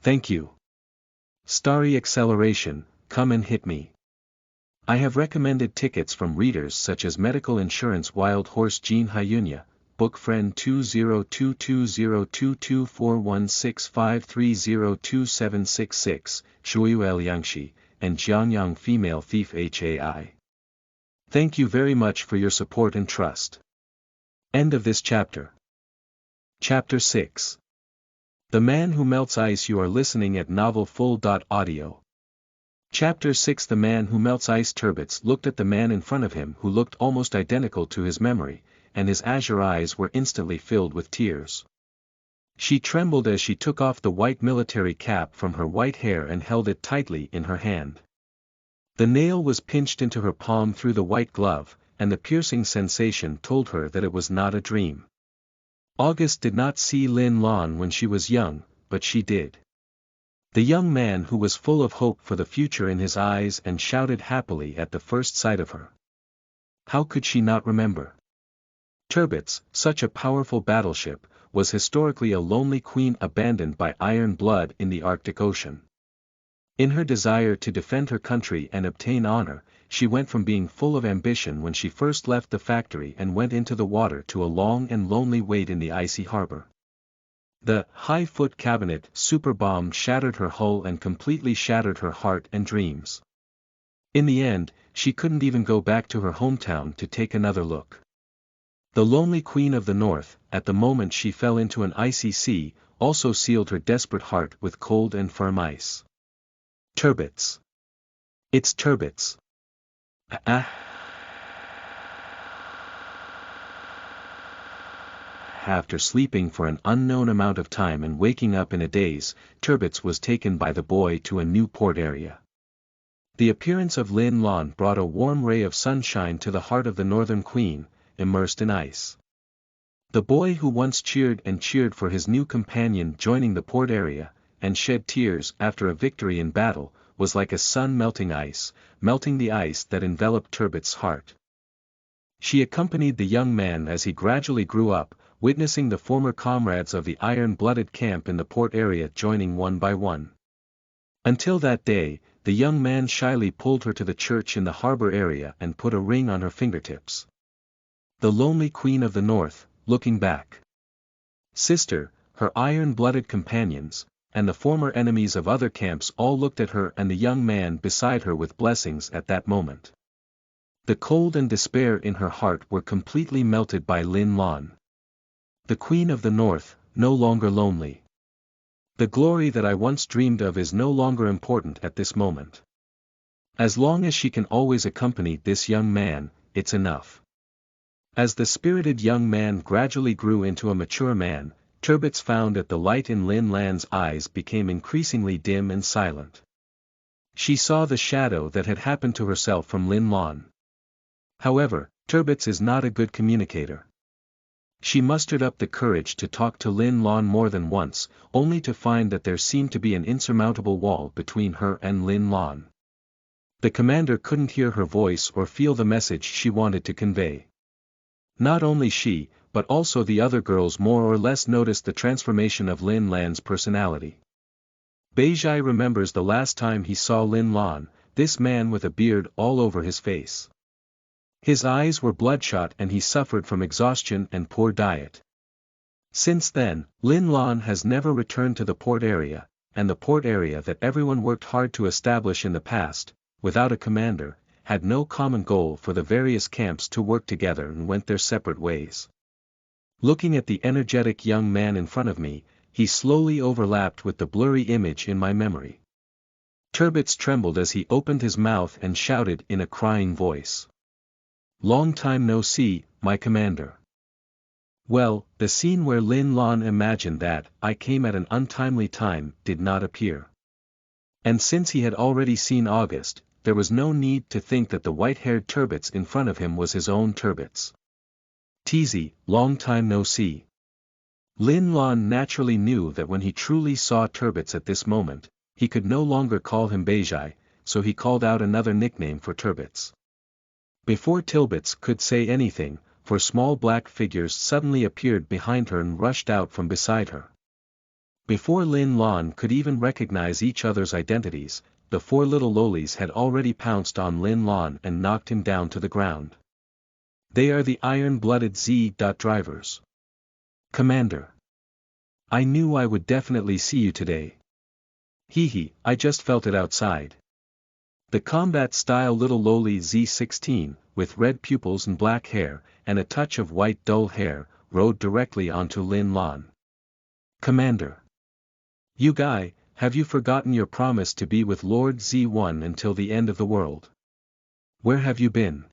Thank you. Starry Acceleration, come and hit me. I have recommended tickets from readers such as Medical Insurance Wild Horse Jean Hyunya, Book Friend 2022041653027766, Shuyu Liangxi, and Jianyang Female Thief HAI. Thank you very much for your support and trust. End of this chapter. Chapter 6. The Man Who Melts Ice. You are listening at novelfull.audio. Chapter 6. The Man Who Melts Ice. Turbits looked at the man in front of him who looked almost identical to his memory, and his azure eyes were instantly filled with tears. She trembled as she took off the white military cap from her white hair and held it tightly in her hand. The nail was pinched into her palm through the white glove, and the piercing sensation told her that it was not a dream. August did not see Lin Lan when she was young, but she did. The young man who was full of hope for the future in his eyes and shouted happily at the first sight of her. How could she not remember? Turbits, such a powerful battleship, was historically a lonely queen abandoned by iron blood in the Arctic Ocean. In her desire to defend her country and obtain honor, she went from being full of ambition when she first left the factory and went into the water to a long and lonely wait in the icy harbor. The high-foot cabinet super bomb shattered her hull and completely shattered her heart and dreams. In the end, she couldn't even go back to her hometown to take another look. The lonely queen of the north, at the moment she fell into an icy sea, also sealed her desperate heart with cold and firm ice. Turbits. It's turbits. After sleeping for an unknown amount of time and waking up in a daze, Turbits was taken by the boy to a new port area. The appearance of Lin Lan brought a warm ray of sunshine to the heart of the northern queen, immersed in ice. The boy who once cheered and cheered for his new companion joining the port area, and shed tears after a victory in battle, was like a sun melting the ice that enveloped Turbits' heart. She accompanied the young man as he gradually grew up, witnessing the former comrades of the iron-blooded camp in the port area joining one by one. Until that day, the young man shyly pulled her to the church in the harbor area and put a ring on her fingertips. The lonely queen of the north, looking back. Sister, her iron-blooded companions, and the former enemies of other camps all looked at her and the young man beside her with blessings at that moment. The cold and despair in her heart were completely melted by Lin Lan. The queen of the north, no longer lonely. The glory that I once dreamed of is no longer important at this moment. As long as she can always accompany this young man, it's enough. As the spirited young man gradually grew into a mature man, Turbits found that the light in Lin Lan's eyes became increasingly dim and silent. She saw the shadow that had happened to herself from Lin Lan. However, Turbits is not a good communicator. She mustered up the courage to talk to Lin Lan more than once, only to find that there seemed to be an insurmountable wall between her and Lin Lan. The commander couldn't hear her voice or feel the message she wanted to convey. Not only she, but also the other girls more or less noticed the transformation of Lin Lan's personality. Beijai remembers the last time he saw Lin Lan, this man with a beard all over his face. His eyes were bloodshot and he suffered from exhaustion and poor diet. Since then, Lin Lan has never returned to the port area, and the port area that everyone worked hard to establish in the past, without a commander, had no common goal for the various camps to work together and went their separate ways. Looking at the energetic young man in front of me, he slowly overlapped with the blurry image in my memory. Turbits trembled as he opened his mouth and shouted in a crying voice. "Long time no see, my commander." Well, the scene where Lin Lan imagined that I came at an untimely time did not appear. And since he had already seen August, there was no need to think that the white-haired Turbits in front of him was his own Turbits. Teasy, long time no see. Lin Lan naturally knew that when he truly saw Turbits at this moment, he could no longer call him Beijai, so he called out another nickname for Turbits. Before Turbits could say anything, four small black figures suddenly appeared behind her and rushed out from beside her. Before Lin Lan could even recognize each other's identities, the four little lolies had already pounced on Lin Lan and knocked him down to the ground. They are the iron-blooded Z-drivers. Commander. I knew I would definitely see you today. Hee, I just felt it outside. The combat-style little loli Z-16, with red pupils and black hair, and a touch of white dull hair, rode directly onto Lin Lan. Commander. You guy, have you forgotten your promise to be with Lord Z1 until the end of the world? Where have you been?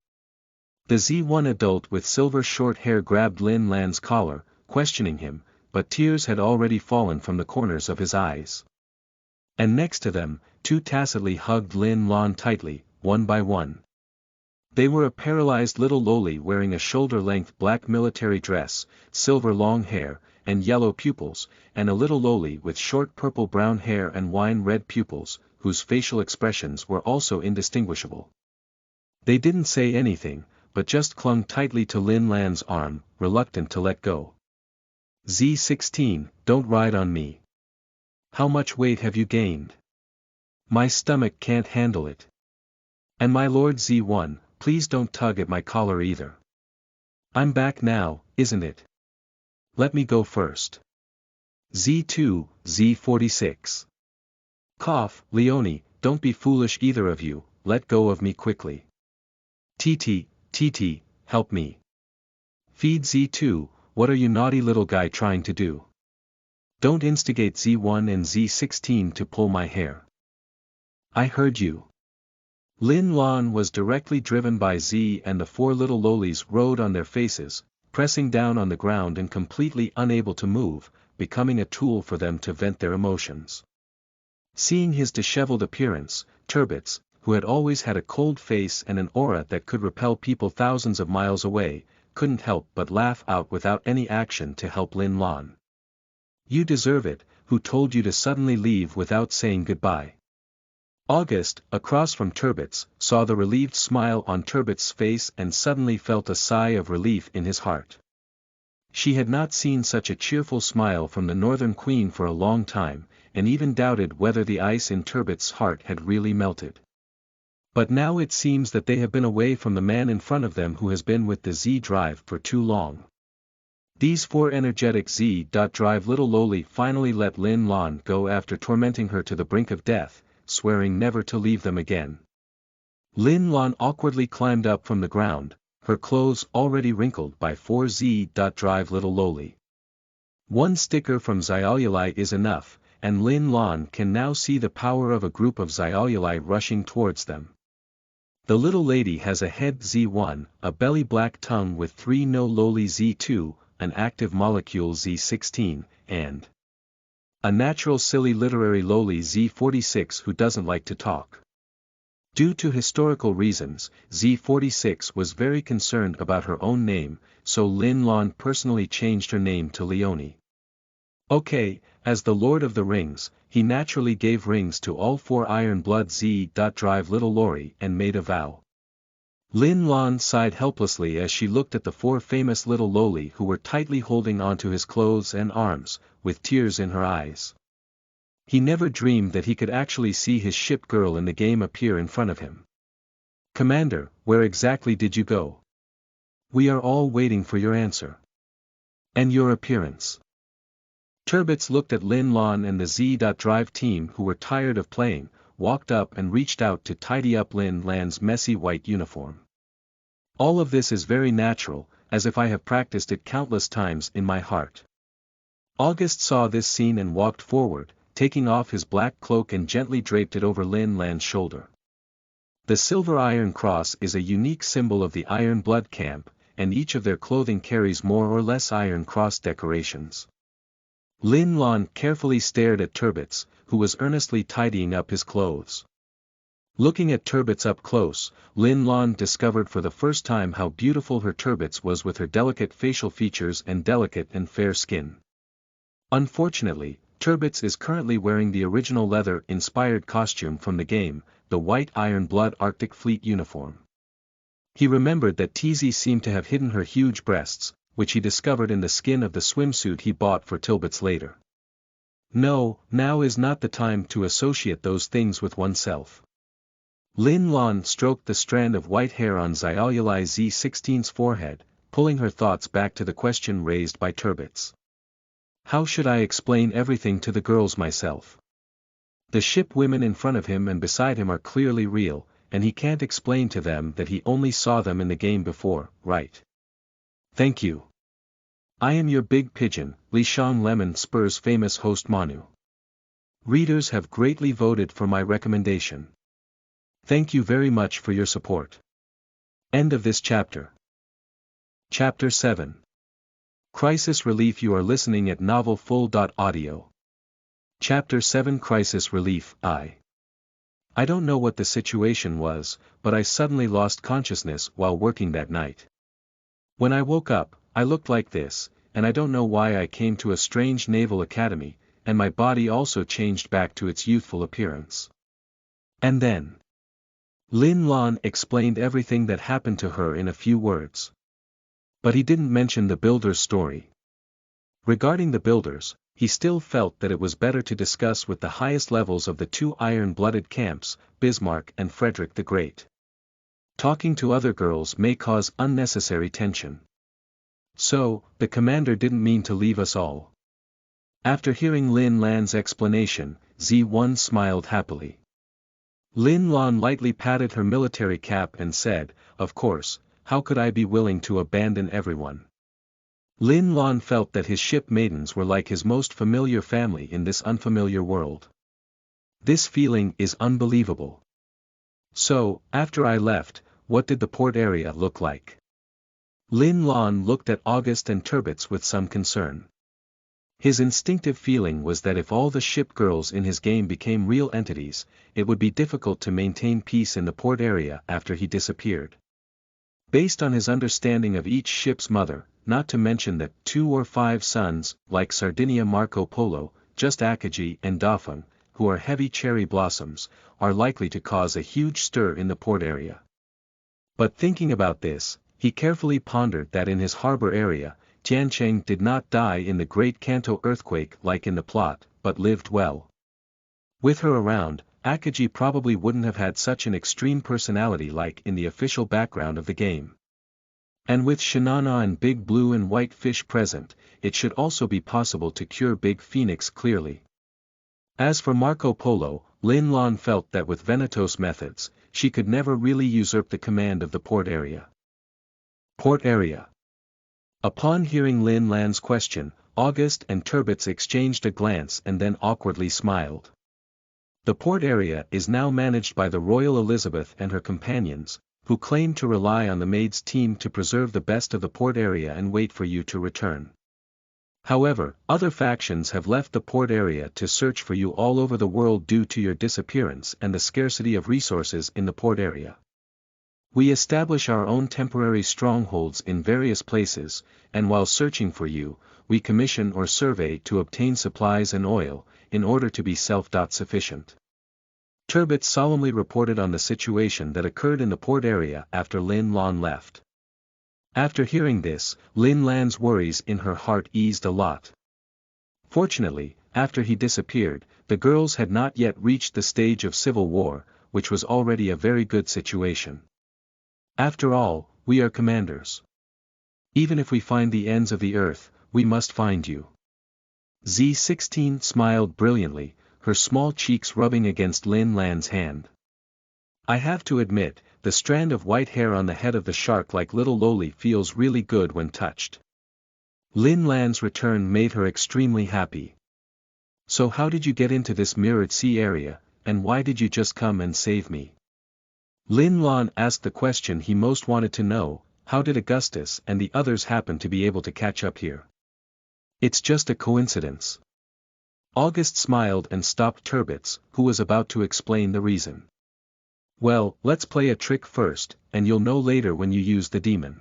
The Z1 adult with silver short hair grabbed Lin Lan's collar, questioning him, but tears had already fallen from the corners of his eyes. And next to them, two tacitly hugged Lin Lan tightly, one by one. They were a paralyzed little loli wearing a shoulder-length black military dress, silver long hair, and yellow pupils, and a little loli with short purple-brown hair and wine-red pupils, whose facial expressions were also indistinguishable. They didn't say anything, but just clung tightly to Lin Lan's arm, reluctant to let go. Z16, don't ride on me. How much weight have you gained? My stomach can't handle it. And my lord Z1, please don't tug at my collar either. I'm back now, isn't it? Let me go first. Z2, Z46. Cough, Leonie, don't be foolish either of you, let go of me quickly. TT, help me. Feed Z2, what are you naughty little guy trying to do? Don't instigate Z1 and Z16 to pull my hair. I heard you. Lin Lan was directly driven by Z, and the four little lolis rode on their faces, pressing down on the ground and completely unable to move, becoming a tool for them to vent their emotions. Seeing his disheveled appearance, Turbits, who had always had a cold face and an aura that could repel people thousands of miles away, couldn't help but laugh out without any action to help Lin Lan. You deserve it, who told you to suddenly leave without saying goodbye? August, across from Turbits, saw the relieved smile on Turbits' face and suddenly felt a sigh of relief in his heart. She had not seen such a cheerful smile from the Northern Queen for a long time, and even doubted whether the ice in Turbits' heart had really melted. But now it seems that they have been away from the man in front of them who has been with the Z drive for too long. These four energetic Z-drive little loli finally let Lin Lan go after tormenting her to the brink of death, swearing never to leave them again. Lin Lan awkwardly climbed up from the ground, her clothes already wrinkled by four Z-drive little loli. One sticker from Xiaoyulai is enough, and Lin Lan can now see the power of a group of Xiaoyulai rushing towards them. The little lady has a head Z1, a belly black tongue with three no loli Z2, an active molecule Z16, and a natural silly literary loli Z46 who doesn't like to talk. Due to historical reasons, Z46 was very concerned about her own name, so Lin Lan personally changed her name to Leonie. Okay, as the Lord of the Rings, he naturally gave rings to all four Iron Blood Z-drive little lori and made a vow. Lin Lan sighed helplessly as she looked at the four famous little loli who were tightly holding onto his clothes and arms, with tears in her eyes. He never dreamed that he could actually see his ship girl in the game appear in front of him. Commander, where exactly did you go? We are all waiting for your answer. And your appearance. Turbits looked at Lin Lan and the Z-drive team who were tired of playing, walked up and reached out to tidy up Lin Lan's messy white uniform. All of this is very natural, as if I have practiced it countless times in my heart. August saw this scene and walked forward, taking off his black cloak and gently draped it over Lin Lan's shoulder. The silver iron cross is a unique symbol of the Iron Blood camp, and each of their clothing carries more or less iron cross decorations. Lin Lan carefully stared at Turbits, who was earnestly tidying up his clothes. Looking at Turbits up close, Lin Lan discovered for the first time how beautiful her Turbits was with her delicate facial features and delicate and fair skin. Unfortunately, Turbits is currently wearing the original leather-inspired costume from the game, the white Iron Blood Arctic Fleet uniform. He remembered that TZ seemed to have hidden her huge breasts, which he discovered in the skin of the swimsuit he bought for Turbits later. No, now is not the time to associate those things with oneself. Lin Lan stroked the strand of white hair on Xiaoyulai Z16's forehead, pulling her thoughts back to the question raised by Turbits. How should I explain everything to the girls myself? The ship women in front of him and beside him are clearly real, and he can't explain to them that he only saw them in the game before, right? Thank you. I am your big pigeon, Li Shang Lemon Spur's famous host Manu. Readers have greatly voted for my recommendation. Thank you very much for your support. End of this chapter. Chapter 7. Crisis Relief. You are listening at novelfull.audio. Chapter 7 Crisis Relief. I I don't know what the situation was, but I suddenly lost consciousness while working that night. When I woke up, I looked like this, and I don't know why I came to a strange naval academy, and my body also changed back to its youthful appearance. And then Lin Lan explained everything that happened to her in a few words. But he didn't mention the builders' story. Regarding the builders, he still felt that it was better to discuss with the highest levels of the two iron-blooded camps, Bismarck and Frederick the Great. Talking to other girls may cause unnecessary tension. So, the commander didn't mean to leave us all. After hearing Lin Lan's explanation, Z1 smiled happily. Lin Lan lightly patted her military cap and said, "Of course, how could I be willing to abandon everyone?" Lin Lan felt that his ship maidens were like his most familiar family in this unfamiliar world. This feeling is unbelievable. So, after I left, what did the port area look like? Lin Lan looked at August and Turbits with some concern. His instinctive feeling was that if all the ship girls in his game became real entities, it would be difficult to maintain peace in the port area after he disappeared. Based on his understanding of each ship's mother, not to mention that 2 or 5 sons, like Sardinia Marco Polo, just Akagi and Dafeng, who are heavy cherry blossoms, are likely to cause a huge stir in the port area. But thinking about this, he carefully pondered that in his harbor area, Tiancheng did not die in the Great Kanto earthquake like in the plot, but lived well. With her around, Akagi probably wouldn't have had such an extreme personality like in the official background of the game. And with Shinana and Big Blue and White Fish present, it should also be possible to cure Big Phoenix clearly. As for Marco Polo, Lin Lan felt that with Venetos methods, she could never really usurp the command of the port area. Port area. Upon hearing Lin Lan's question, August and Turbits exchanged a glance and then awkwardly smiled. The port area is now managed by the Royal Elizabeth and her companions, who claim to rely on the Maids team to preserve the best of the port area and wait for you to return. However, other factions have left the port area to search for you all over the world due to your disappearance and the scarcity of resources in the port area. We establish our own temporary strongholds in various places, and while searching for you, we commission or survey to obtain supplies and oil, in order to be self-sufficient. Turbit solemnly reported on the situation that occurred in the port area after Lin Lan left. After hearing this, Lin Lan's worries in her heart eased a lot. Fortunately, after he disappeared, the girls had not yet reached the stage of civil war, which was already a very good situation. After all, we are commanders. Even if we find the ends of the earth, we must find you. Z16 smiled brilliantly, her small cheeks rubbing against Lin Lan's hand. I have to admit, the strand of white hair on the head of the shark like little Loli feels really good when touched. Lin Lan's return made her extremely happy. So how did you get into this mirrored sea area, and why did you just come and save me? Lin Lan asked the question he most wanted to know: how did Augustus and the others happen to be able to catch up here? It's just a coincidence. August smiled and stopped Turbits, who was about to explain the reason. Well, let's play a trick first, and you'll know later when you use the demon.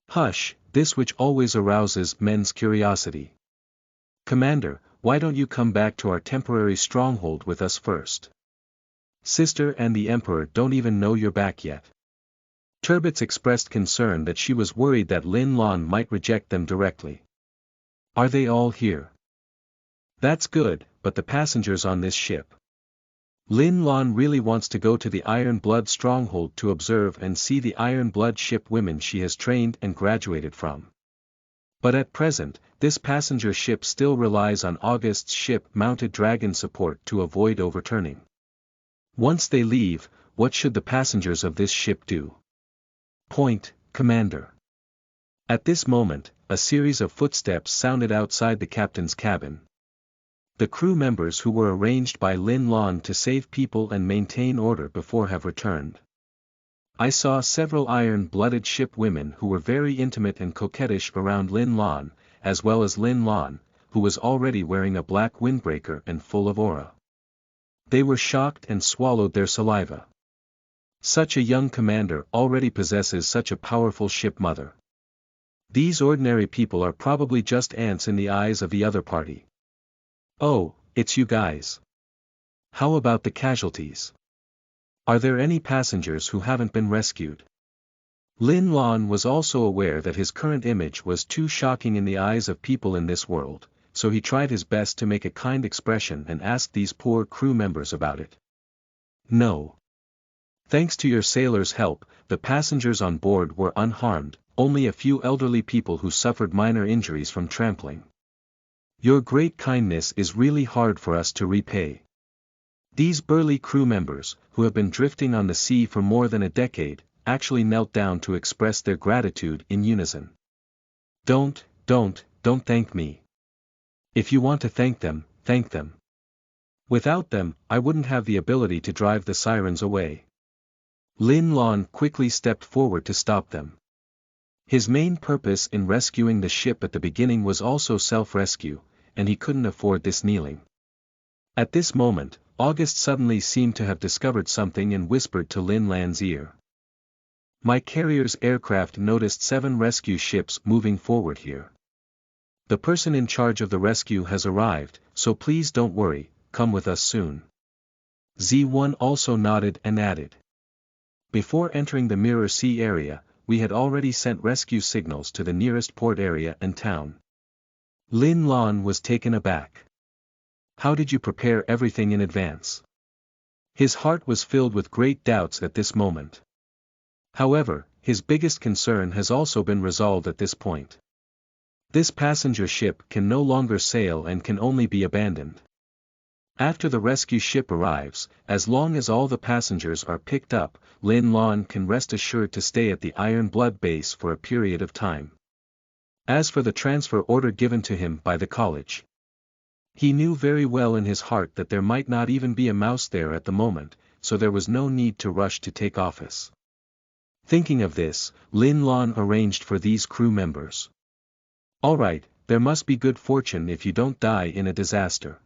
Hush, this which always arouses men's curiosity. Commander, why don't you come back to our temporary stronghold with us first? Sister and the Emperor don't even know you're back yet. Turbits expressed concern that she was worried that Lin Lan might reject them directly. Are they all here? That's good, but the passengers on this ship. Lin Lan really wants to go to the Iron Blood stronghold to observe and see the Iron Blood ship women she has trained and graduated from. But at present, this passenger ship still relies on August's ship Mounted Dragon support to avoid overturning. Once they leave, what should the passengers of this ship do? Point, Commander. At this moment, a series of footsteps sounded outside the captain's cabin. The crew members who were arranged by Lin Lan to save people and maintain order before have returned. I saw several iron-blooded ship women who were very intimate and coquettish around Lin Lan, as well as Lin Lan, who was already wearing a black windbreaker and full of aura. They were shocked and swallowed their saliva. Such a young commander already possesses such a powerful ship mother. These ordinary people are probably just ants in the eyes of the other party. Oh, it's you guys. How about the casualties? Are there any passengers who haven't been rescued? Lin Lan was also aware that his current image was too shocking in the eyes of people in this world, so he tried his best to make a kind expression and asked these poor crew members about it. No. Thanks to your sailors' help, the passengers on board were unharmed, only a few elderly people who suffered minor injuries from trampling. Your great kindness is really hard for us to repay. These burly crew members, who have been drifting on the sea for more than a decade, actually knelt down to express their gratitude in unison. Don't thank me. If you want to thank them, thank them. Without them, I wouldn't have the ability to drive the Sirens away. Lin Lan quickly stepped forward to stop them. His main purpose in rescuing the ship at the beginning was also self-rescue, and he couldn't afford this kneeling. At this moment, August suddenly seemed to have discovered something and whispered to Lin Lan's ear. My carrier's aircraft noticed 7 rescue ships moving forward here. The person in charge of the rescue has arrived, so please don't worry, come with us soon. Z1 also nodded and added. Before entering the Mirror Sea area, we had already sent rescue signals to the nearest port area and town. Lin Lan was taken aback. How did you prepare everything in advance? His heart was filled with great doubts at this moment. However, his biggest concern has also been resolved at this point. This passenger ship can no longer sail and can only be abandoned. After the rescue ship arrives, as long as all the passengers are picked up, Lin Lan can rest assured to stay at the Iron Blood base for a period of time. As for the transfer order given to him by the college, he knew very well in his heart that there might not even be a mouse there at the moment, so there was no need to rush to take office. Thinking of this, Lin Lan arranged for these crew members. Alright, there must be good fortune if you don't die in a disaster.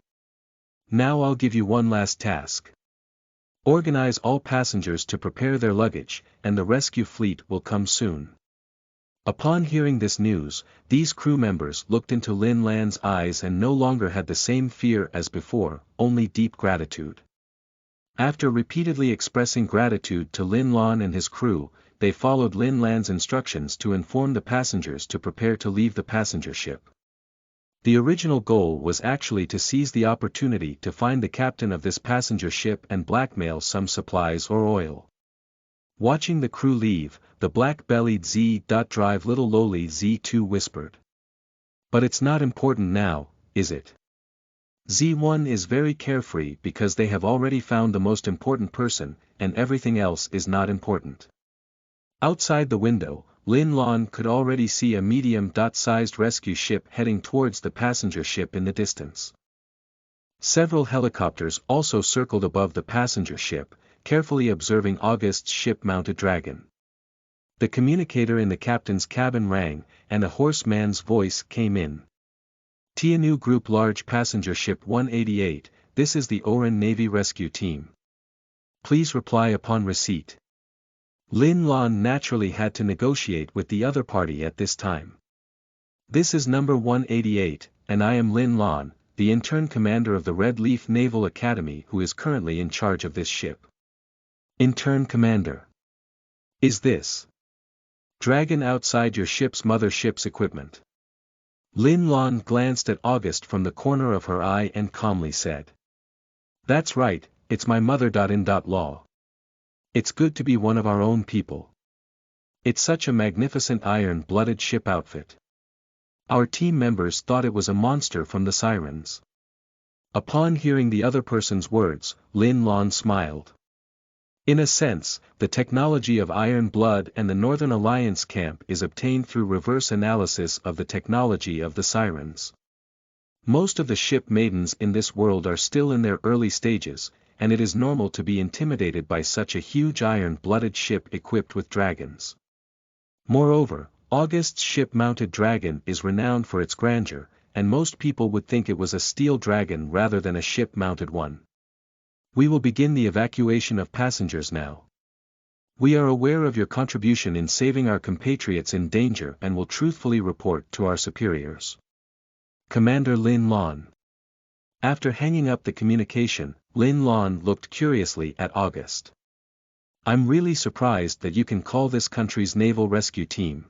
Now I'll give you one last task. Organize all passengers to prepare their luggage, and the rescue fleet will come soon. Upon hearing this news, these crew members looked into Lin Lan's eyes and no longer had the same fear as before, only deep gratitude. After repeatedly expressing gratitude to Lin Lan and his crew, they followed Lin Lan's instructions to inform the passengers to prepare to leave the passenger ship. The original goal was actually to seize the opportunity to find the captain of this passenger ship and blackmail some supplies or oil. Watching the crew leave, the black-bellied Z.Drive little lowly Z2 whispered. But it's not important now, is it? Z1 is very carefree because they have already found the most important person, and everything else is not important. Outside the window, Lin Lan could already see a medium-sized rescue ship heading towards the passenger ship in the distance. Several helicopters also circled above the passenger ship, carefully observing August's ship-mounted dragon. The communicator in the captain's cabin rang, and a hoarse man's voice came in. Tianu Group Large Passenger Ship 188, this is the Oran Navy Rescue Team. Please reply upon receipt. Lin Lan naturally had to negotiate with the other party at this time. This is number 188, and I am Lin Lan, the intern commander of the Red Leaf Naval Academy who is currently in charge of this ship. Intern commander. Is this dragon outside your ship's mothership's equipment? Lin Lan glanced at August from the corner of her eye and calmly said. That's right, it's my mother.in.law. It's good to be one of our own people. It's such a magnificent iron-blooded ship outfit. Our team members thought it was a monster from the Sirens. Upon hearing the other person's words, Lin Lan smiled. In a sense, the technology of Iron Blood and the Northern Alliance camp is obtained through reverse analysis of the technology of the Sirens. Most of the ship maidens in this world are still in their early stages, and it is normal to be intimidated by such a huge iron-blooded ship equipped with dragons. Moreover, August's ship-mounted dragon is renowned for its grandeur, and most people would think it was a steel dragon rather than a ship-mounted one. We will begin the evacuation of passengers now. We are aware of your contribution in saving our compatriots in danger and will truthfully report to our superiors. Commander Lin Lan. After hanging up the communication, Lin Lan looked curiously at August. I'm really surprised that you can call this country's naval rescue team.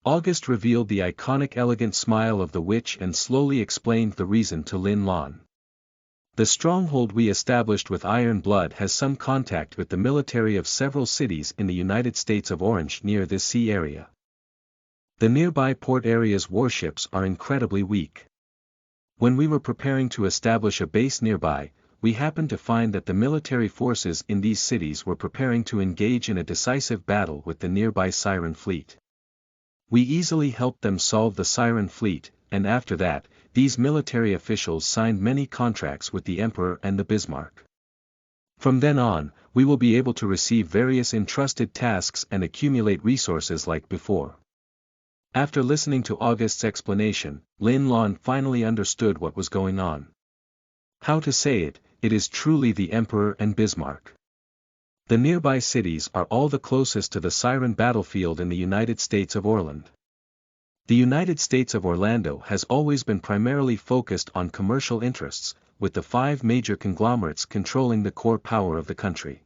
August revealed the iconic elegant smile of the witch and slowly explained the reason to Lin Lan. The stronghold we established with Iron Blood has some contact with the military of several cities in the United States of Orange near this sea area. The nearby port area's warships are incredibly weak. When we were preparing to establish a base nearby, we happened to find that the military forces in these cities were preparing to engage in a decisive battle with the nearby Siren fleet. We easily helped them solve the Siren fleet, and after that, these military officials signed many contracts with the Emperor and the Bismarck. From then on, we will be able to receive various entrusted tasks and accumulate resources like before. After listening to August's explanation, Lin Lan finally understood what was going on. How to say it, it is truly the Emperor and Bismarck. The nearby cities are all the closest to the Siren battlefield in the United States of Orland. The United States of Orlando has always been primarily focused on commercial interests, with the 5 major conglomerates controlling the core power of the country.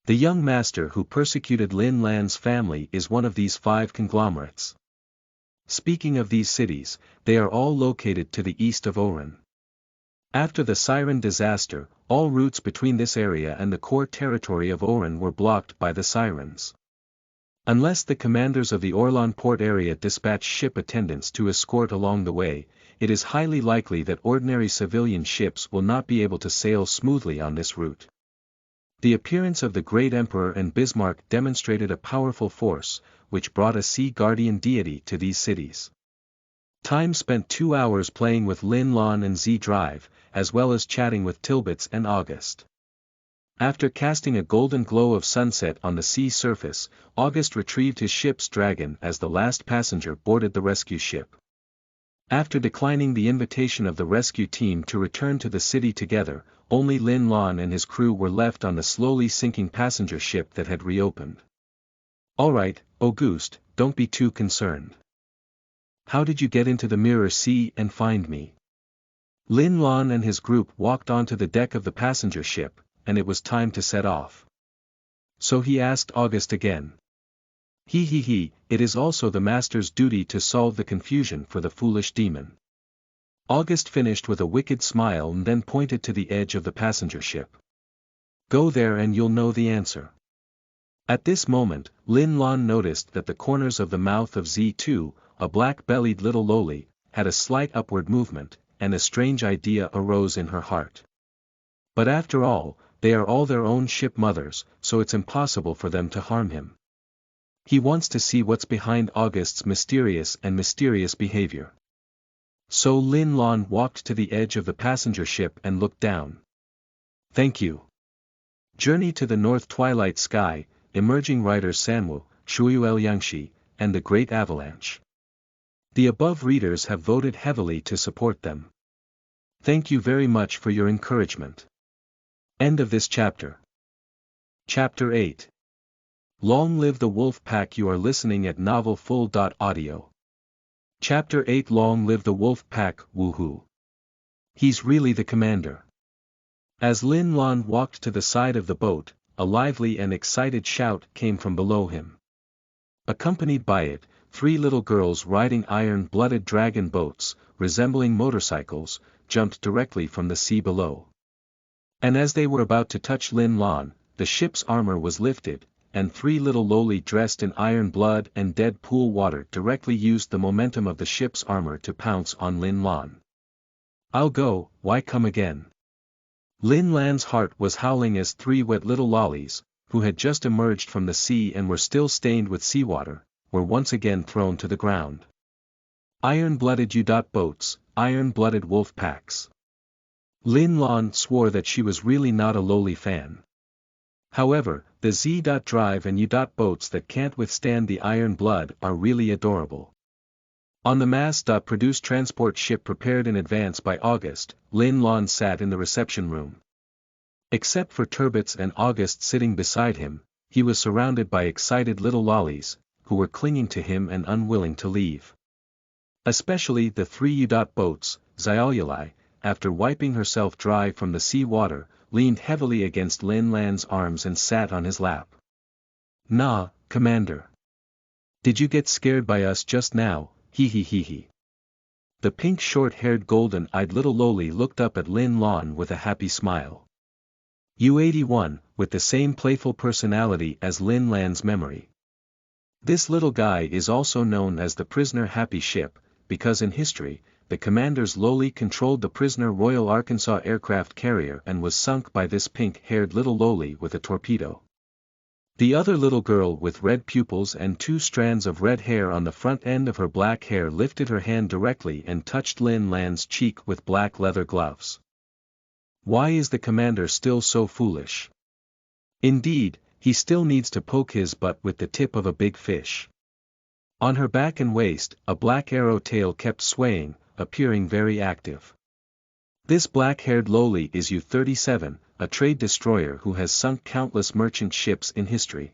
The young master who persecuted Lin Lan's family is one of these 5 conglomerates. Speaking of these cities, they are all located to the east of Oran. After the Siren disaster, all routes between this area and the core territory of Oran were blocked by the Sirens. Unless the commanders of the Orlan port area dispatch ship attendants to escort along the way, it is highly likely that ordinary civilian ships will not be able to sail smoothly on this route. The appearance of the great Emperor and Bismarck demonstrated a powerful force, which brought a sea guardian deity to these cities. Time spent 2 hours playing with Lin Lan and Z Drive, as well as chatting with Tilbits and August. After casting a golden glow of sunset on the sea surface, August retrieved his ship's dragon as the last passenger boarded the rescue ship. After declining the invitation of the rescue team to return to the city together, only Lin Lan and his crew were left on the slowly sinking passenger ship that had reopened. Alright, Auguste, don't be too concerned. How did you get into the Mirror Sea and find me? Lin Lan and his group walked onto the deck of the passenger ship, and it was time to set off. So he asked August again. It is also the master's duty to solve the confusion for the foolish demon. August finished with a wicked smile and then pointed to the edge of the passenger ship. Go there and you'll know the answer. At this moment, Lin Lan noticed that the corners of the mouth of Z2, a black-bellied little loli, had a slight upward movement, and a strange idea arose in her heart. But after all, they are all their own ship mothers, so it's impossible for them to harm him. He wants to see what's behind August's mysterious behavior. So Lin Lan walked to the edge of the passenger ship and looked down. Thank you. Journey to the North Twilight Sky, Emerging Writers Sanwu, Shuyu Yangshi, and the Great Avalanche. The above readers have voted heavily to support them. Thank you very much for your encouragement. End of this chapter. Chapter 8. Long live the wolf pack. You are listening at novelfull.audio. Chapter 8. Long live the wolf pack. Woohoo. He's really the commander. As Lin Lan walked to the side of the boat, a lively and excited shout came from below him. Accompanied by it, 3 little girls riding iron-blooded dragon boats, resembling motorcycles, jumped directly from the sea below. And as they were about to touch Lin Lan, the ship's armor was lifted, and 3 little loli dressed in iron blood and dead pool water directly used the momentum of the ship's armor to pounce on Lin Lan. I'll go, why come again? Lin Lan's heart was howling as 3 wet little lollies, who had just emerged from the sea and were still stained with seawater, were once again thrown to the ground. Iron-blooded U-boats, iron-blooded wolf packs. Lin Lan swore that she was really not a loli fan. However, the Z-Drive and U-boats that can't withstand the iron blood are really adorable. On the mass-produced transport ship prepared in advance by August, Lin Lan sat in the reception room. Except for Turbits and August sitting beside him, he was surrounded by excited little lollies, who were clinging to him and unwilling to leave. Especially the 3 U-boats, Xiaolulai, after wiping herself dry from the sea water, leaned heavily against Lin Lan's arms and sat on his lap. "Nah, Commander. Did you get scared by us just now, hee hee hee hee." The pink short-haired golden-eyed little loli looked up at Lin Lan with a happy smile. U-81, with the same playful personality as Lin Lan's memory. This little guy is also known as the Prisoner Happy Ship, because in history, the commander's loli controlled the prisoner Royal Arkansas aircraft carrier and was sunk by this pink-haired little loli with a torpedo. The other little girl with red pupils and 2 strands of red hair on the front end of her black hair lifted her hand directly and touched Lin Lan's cheek with black leather gloves. Why is the commander still so foolish? Indeed, he still needs to poke his butt with the tip of a big fish. On her back and waist, a black arrow tail kept swaying, appearing very active. This black-haired loli is U-37, a trade destroyer who has sunk countless merchant ships in history.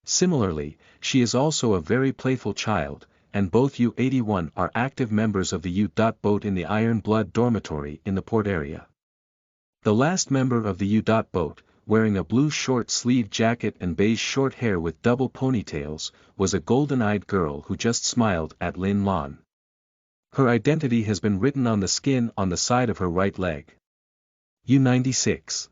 Similarly, she is also a very playful child, and both U-81 are active members of the U-boat in the Iron Blood dormitory in the port area. The last member of the U-boat, wearing a blue short-sleeved jacket and beige short hair with double ponytails, was a golden-eyed girl who just smiled at Lin Lan. Her identity has been written on the skin on the side of her right leg. U-96.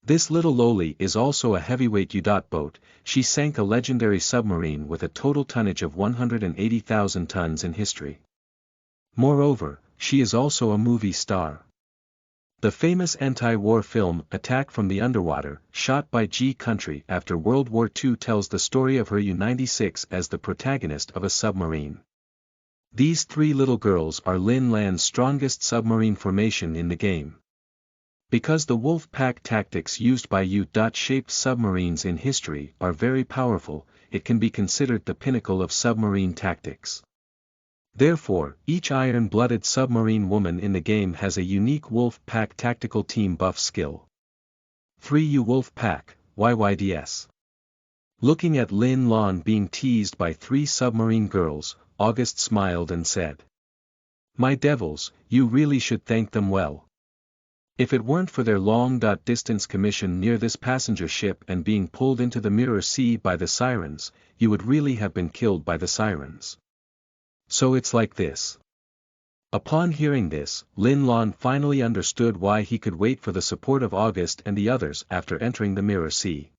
This little loli is also a heavyweight U-boat. She sank a legendary submarine with a total tonnage of 180,000 tons in history. Moreover, she is also a movie star. The famous anti-war film Attack from the Underwater, shot by G Country after World War II, tells the story of her U-96 as the protagonist of a submarine. These 3 little girls are Lin Lan's strongest submarine formation in the game. Because the wolf pack tactics used by U-shaped submarines in history are very powerful, it can be considered the pinnacle of submarine tactics. Therefore, each iron-blooded submarine woman in the game has a unique wolf pack tactical team buff skill. 3U Wolf Pack, YYDS. Looking at Lin Lan being teased by 3 submarine girls, August smiled and said, "My devils, you really should thank them well. If it weren't for their long-distance commission near this passenger ship and being pulled into the Mirror Sea by the Sirens, you would really have been killed by the Sirens. So it's like this." Upon hearing this, Lin Lan finally understood why he could wait for the support of August and the others after entering the Mirror Sea.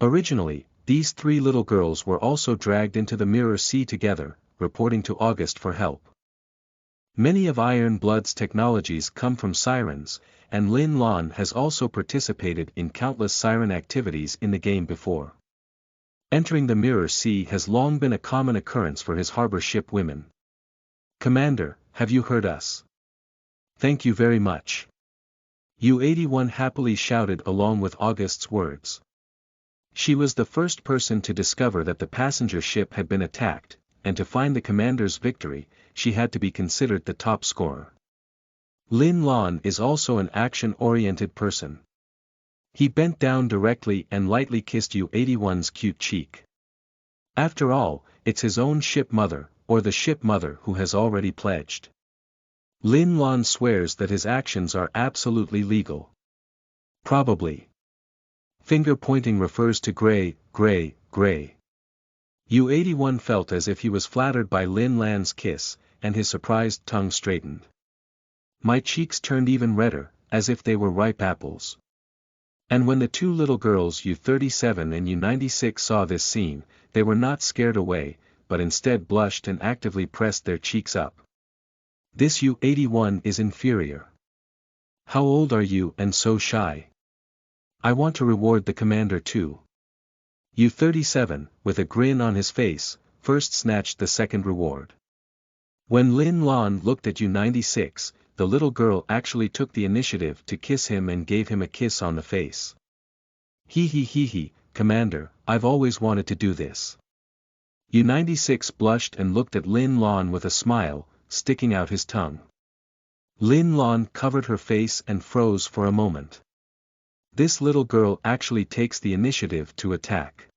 Originally, these 3 little girls were also dragged into the Mirror Sea together, reporting to August for help. Many of Iron Blood's technologies come from Sirens, and Lin Lan has also participated in countless Siren activities in the game before. Entering the Mirror Sea has long been a common occurrence for his harbor ship women. "Commander, have you heard us? Thank you very much." U-81 happily shouted along with August's words. She was the first person to discover that the passenger ship had been attacked, and to find the commander's victory, she had to be considered the top scorer. Lin Lan is also an action-oriented person. He bent down directly and lightly kissed U-81's cute cheek. After all, it's his own ship mother, or the ship mother who has already pledged. Lin Lan swears that his actions are absolutely legal. Probably. Finger pointing refers to gray, gray, gray. U-81 felt as if he was flattered by Lin Lan's kiss, and his surprised tongue straightened. My cheeks turned even redder, as if they were ripe apples. And when the 2 little girls U-37 and U-96 saw this scene, they were not scared away, but instead blushed and actively pressed their cheeks up. This U-81 is inferior. How old are you and so shy? I want to reward the commander too. U-37, with a grin on his face, first snatched the second reward. When Lin Lan looked at U-96, the little girl actually took the initiative to kiss him and gave him a kiss on the face. Hee hee hee hee, Commander, I've always wanted to do this. U-96 blushed and looked at Lin Lan with a smile, sticking out his tongue. Lin Lan covered her face and froze for a moment. This little girl actually takes the initiative to attack.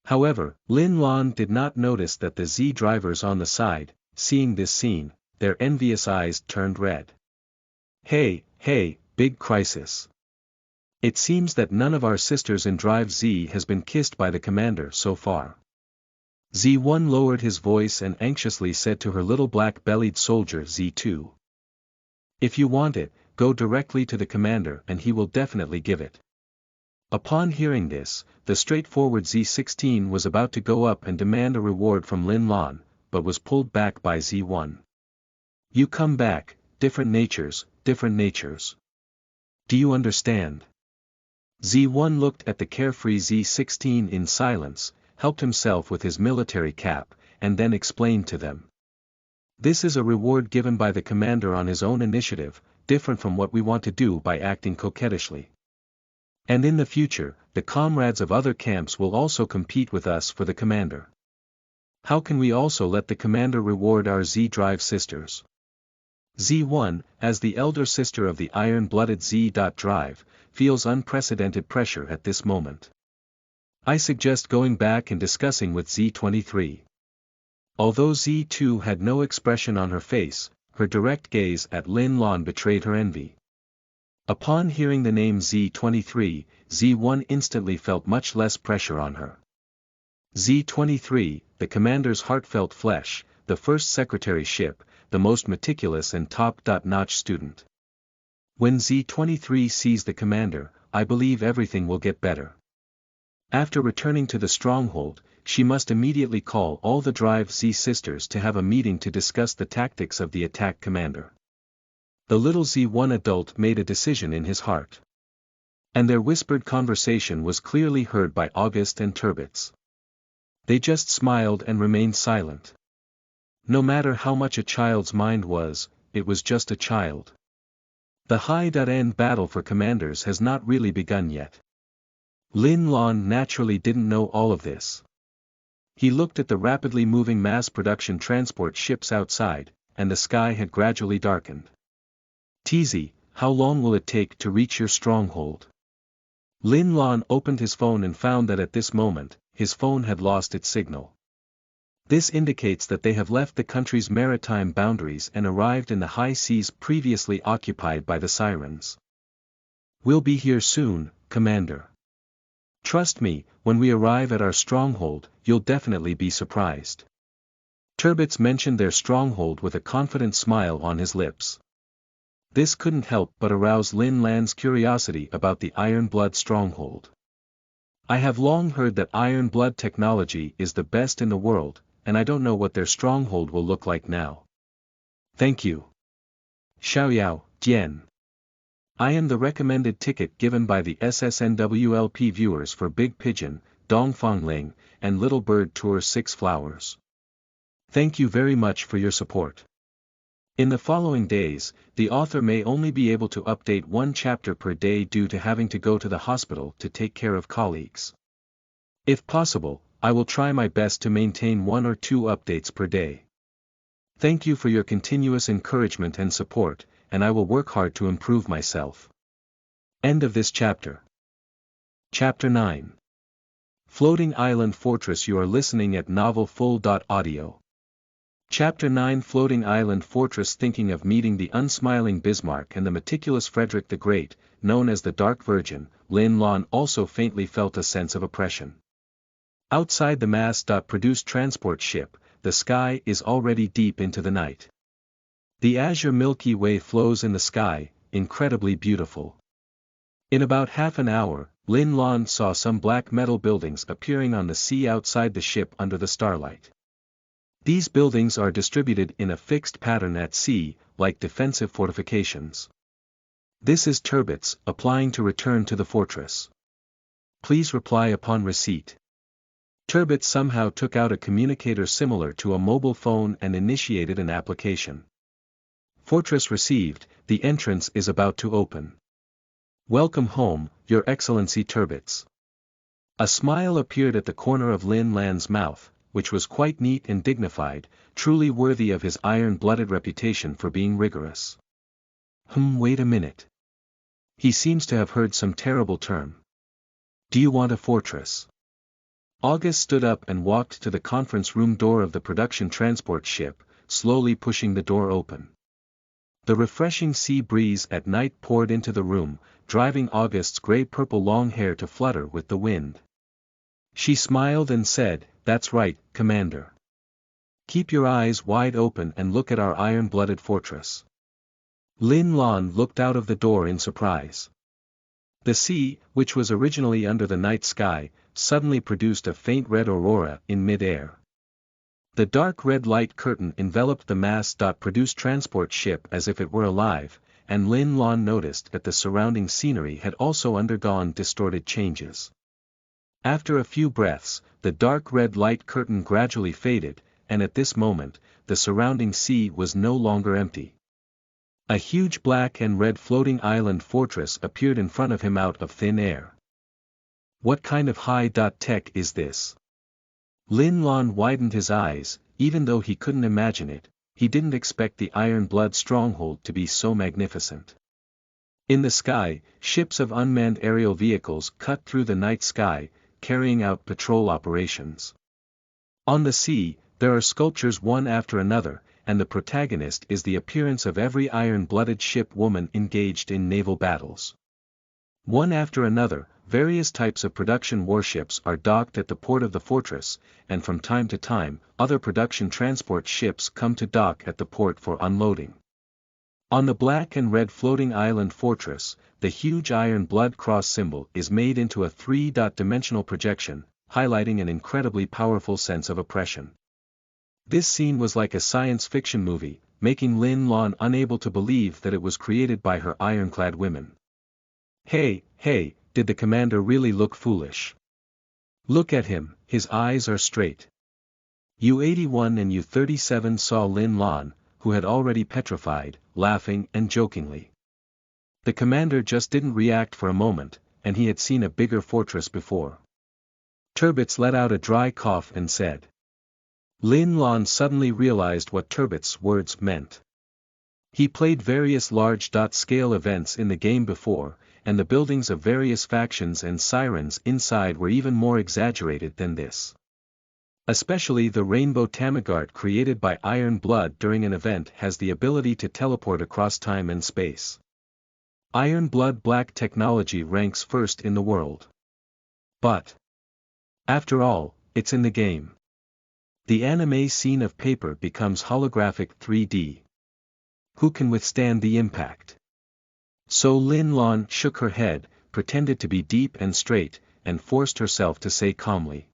However, Lin Lan did not notice that the Z drivers on the side, seeing this scene, their envious eyes turned red. Hey, big crisis. It seems that none of our sisters in Drive Z has been kissed by the commander so far. Z1 lowered his voice and anxiously said to her little black-bellied soldier Z2. If you want it, go directly to the commander and he will definitely give it. Upon hearing this, the straightforward Z16 was about to go up and demand a reward from Lin Lan, but was pulled back by Z1. You come back, different natures. Do you understand? Z1 looked at the carefree Z16 in silence, helped himself with his military cap, and then explained to them. This is a reward given by the commander on his own initiative, different from what we want to do by acting coquettishly. And in the future, the comrades of other camps will also compete with us for the commander. How can we also let the commander reward our Z-Drive sisters? Z1, as the elder sister of the iron-blooded Z-Drive, feels unprecedented pressure at this moment. I suggest going back and discussing with Z23. Although Z2 had no expression on her face, her direct gaze at Lin Lan betrayed her envy. Upon hearing the name Z23, Z1 instantly felt much less pressure on her. Z23, the commander's heartfelt flesh, the first secretary ship, the most meticulous and top-notch student. When Z23 sees the commander, I believe everything will get better. After returning to the stronghold, she must immediately call all the Drive Z sisters to have a meeting to discuss the tactics of the attack commander. The little Z1 adult made a decision in his heart. And their whispered conversation was clearly heard by August and Turbits. They just smiled and remained silent. No matter how much a child's mind was, it was just a child. The high-end battle for commanders has not really begun yet. Lin Lan naturally didn't know all of this. He looked at the rapidly moving mass-production transport ships outside, and the sky had gradually darkened. TZ, how long will it take to reach your stronghold? Lin Lan opened his phone and found that at this moment, his phone had lost its signal. This indicates that they have left the country's maritime boundaries and arrived in the high seas previously occupied by the Sirens. We'll be here soon, Commander. Trust me, when we arrive at our stronghold, you'll definitely be surprised. Turbits mentioned their stronghold with a confident smile on his lips. This couldn't help but arouse Lin Lan's curiosity about the Iron Blood stronghold. I have long heard that Iron Blood technology is the best in the world, and I don't know what their stronghold will look like now. Thank you. Xiaoyao, Jian. I am the recommended ticket given by the SSNWLP viewers for Big Pigeon, Dongfangling, and Little Bird Tour 6 Flowers. Thank you very much for your support. In the following days, the author may only be able to update one chapter per day due to having to go to the hospital to take care of colleagues. If possible, I will try my best to maintain 1 or 2 updates per day. Thank you for your continuous encouragement and support, and I will work hard to improve myself. End of this chapter. Chapter 9. Floating Island Fortress. You are listening at novelfull.audio. Chapter 9. Floating Island Fortress. Thinking of meeting the unsmiling Bismarck and the meticulous Frederick the Great, known as the Dark Virgin, Lin Lan also faintly felt a sense of oppression. Outside the mass-produced transport ship, the sky is already deep into the night. The azure Milky Way flows in the sky, incredibly beautiful. In about half an hour, Lin Lan saw some black metal buildings appearing on the sea outside the ship under the starlight. These buildings are distributed in a fixed pattern at sea, like defensive fortifications. This is Turbits, applying to return to the fortress. Please reply upon receipt. Turbits somehow took out a communicator similar to a mobile phone and initiated an application. Fortress received, the entrance is about to open. Welcome home, Your Excellency Turbits. A smile appeared at the corner of Lin Lan's mouth, which was quite neat and dignified, truly worthy of his iron-blooded reputation for being rigorous. Wait a minute. He seems to have heard some terrible term. Do you want a fortress? August stood up and walked to the conference room door of the production transport ship, slowly pushing the door open. The refreshing sea breeze at night poured into the room, driving August's gray-purple long hair to flutter with the wind. She smiled and said, "That's right, Commander. Keep your eyes wide open and look at our iron-blooded fortress." Lin Lan looked out of the door in surprise. The sea, which was originally under the night sky, suddenly produced a faint red aurora in mid-air. The dark red light curtain enveloped the mass-produced transport ship as if it were alive, and Lin Lan noticed that the surrounding scenery had also undergone distorted changes. After a few breaths, the dark red light curtain gradually faded, and at this moment, the surrounding sea was no longer empty. A huge black and red floating island fortress appeared in front of him out of thin air. What kind of high-tech is this? Lin Lan widened his eyes. Even though he couldn't imagine it, he didn't expect the Iron Blood stronghold to be so magnificent. In the sky, ships of unmanned aerial vehicles cut through the night sky, carrying out patrol operations. On the sea, there are sculptures one after another, and the protagonist is the appearance of every iron-blooded ship woman engaged in naval battles. One after another, various types of production warships are docked at the port of the fortress, and from time to time, other production transport ships come to dock at the port for unloading. On the black and red floating island fortress, the huge iron blood cross symbol is made into a three-dimensional projection, highlighting an incredibly powerful sense of oppression. This scene was like a science fiction movie, making Lin Lan unable to believe that it was created by her ironclad women. Hey, did the commander really look foolish? Look at him, his eyes are straight. U-81 and U-37 saw Lin Lan, who had already petrified, laughing and jokingly. The commander just didn't react for a moment, and he had seen a bigger fortress before. Turbits let out a dry cough and said. Lin Lan suddenly realized what Turbits' words meant. He played various large-scale events in the game before, and the buildings of various factions and sirens inside were even more exaggerated than this. Especially the rainbow Tamagart created by Iron Blood during an event has the ability to teleport across time and space. Iron Blood Black technology ranks first in the world. But after all, it's in the game. The anime scene of paper becomes holographic 3D. Who can withstand the impact? So Lin Lan shook her head, pretended to be deep and straight, and forced herself to say calmly.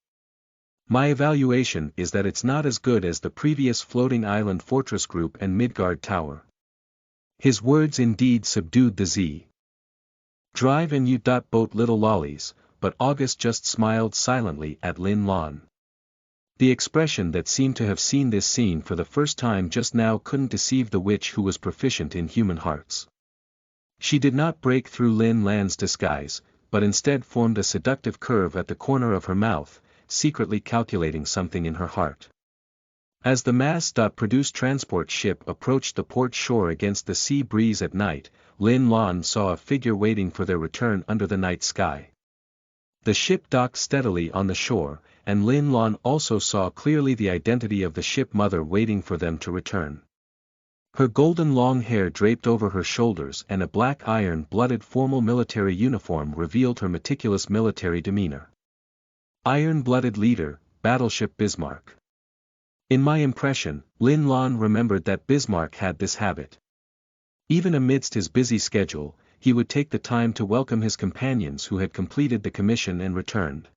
My evaluation is that it's not as good as the previous floating island fortress group and Midgard Tower. His words indeed subdued the Z. Drive and U-boat little lollies, but August just smiled silently at Lin Lan. The expression that seemed to have seen this scene for the first time just now couldn't deceive the witch who was proficient in human hearts. She did not break through Lin Lan's disguise, but instead formed a seductive curve at the corner of her mouth, secretly calculating something in her heart. As the mass-produced transport ship approached the port shore against the sea breeze at night, Lin Lan saw a figure waiting for their return under the night sky. The ship docked steadily on the shore, and Lin Lan also saw clearly the identity of the ship mother waiting for them to return. Her golden long hair draped over her shoulders and a black iron-blooded formal military uniform revealed her meticulous military demeanor. Iron-blooded leader, Battleship Bismarck. In my impression, Lin Lan remembered that Bismarck had this habit. Even amidst his busy schedule, he would take the time to welcome his companions who had completed the commission and returned.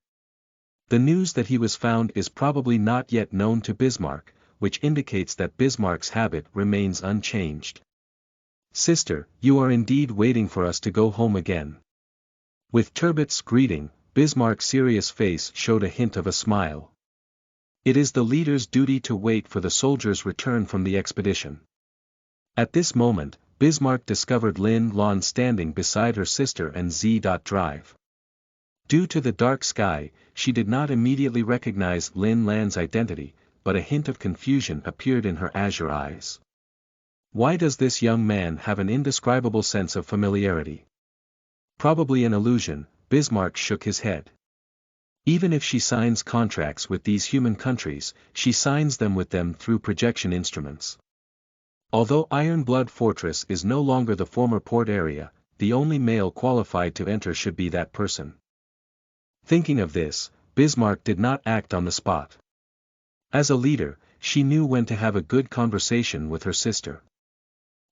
The news that he was found is probably not yet known to Bismarck, which indicates that Bismarck's habit remains unchanged. Sister, you are indeed waiting for us to go home again. With Turbit's greeting, Bismarck's serious face showed a hint of a smile. It is the leader's duty to wait for the soldiers' return from the expedition. At this moment, Bismarck discovered Lin Lan standing beside her sister and Z.Drive. Due to the dark sky, she did not immediately recognize Lin Lan's identity, but a hint of confusion appeared in her azure eyes. Why does this young man have an indescribable sense of familiarity? Probably an illusion, Bismarck shook his head. Even if she signs contracts with these human countries, she signs them with them through projection instruments. Although Iron Blood Fortress is no longer the former port area, the only male qualified to enter should be that person. Thinking of this, Bismarck did not act on the spot. As a leader, she knew when to have a good conversation with her sister.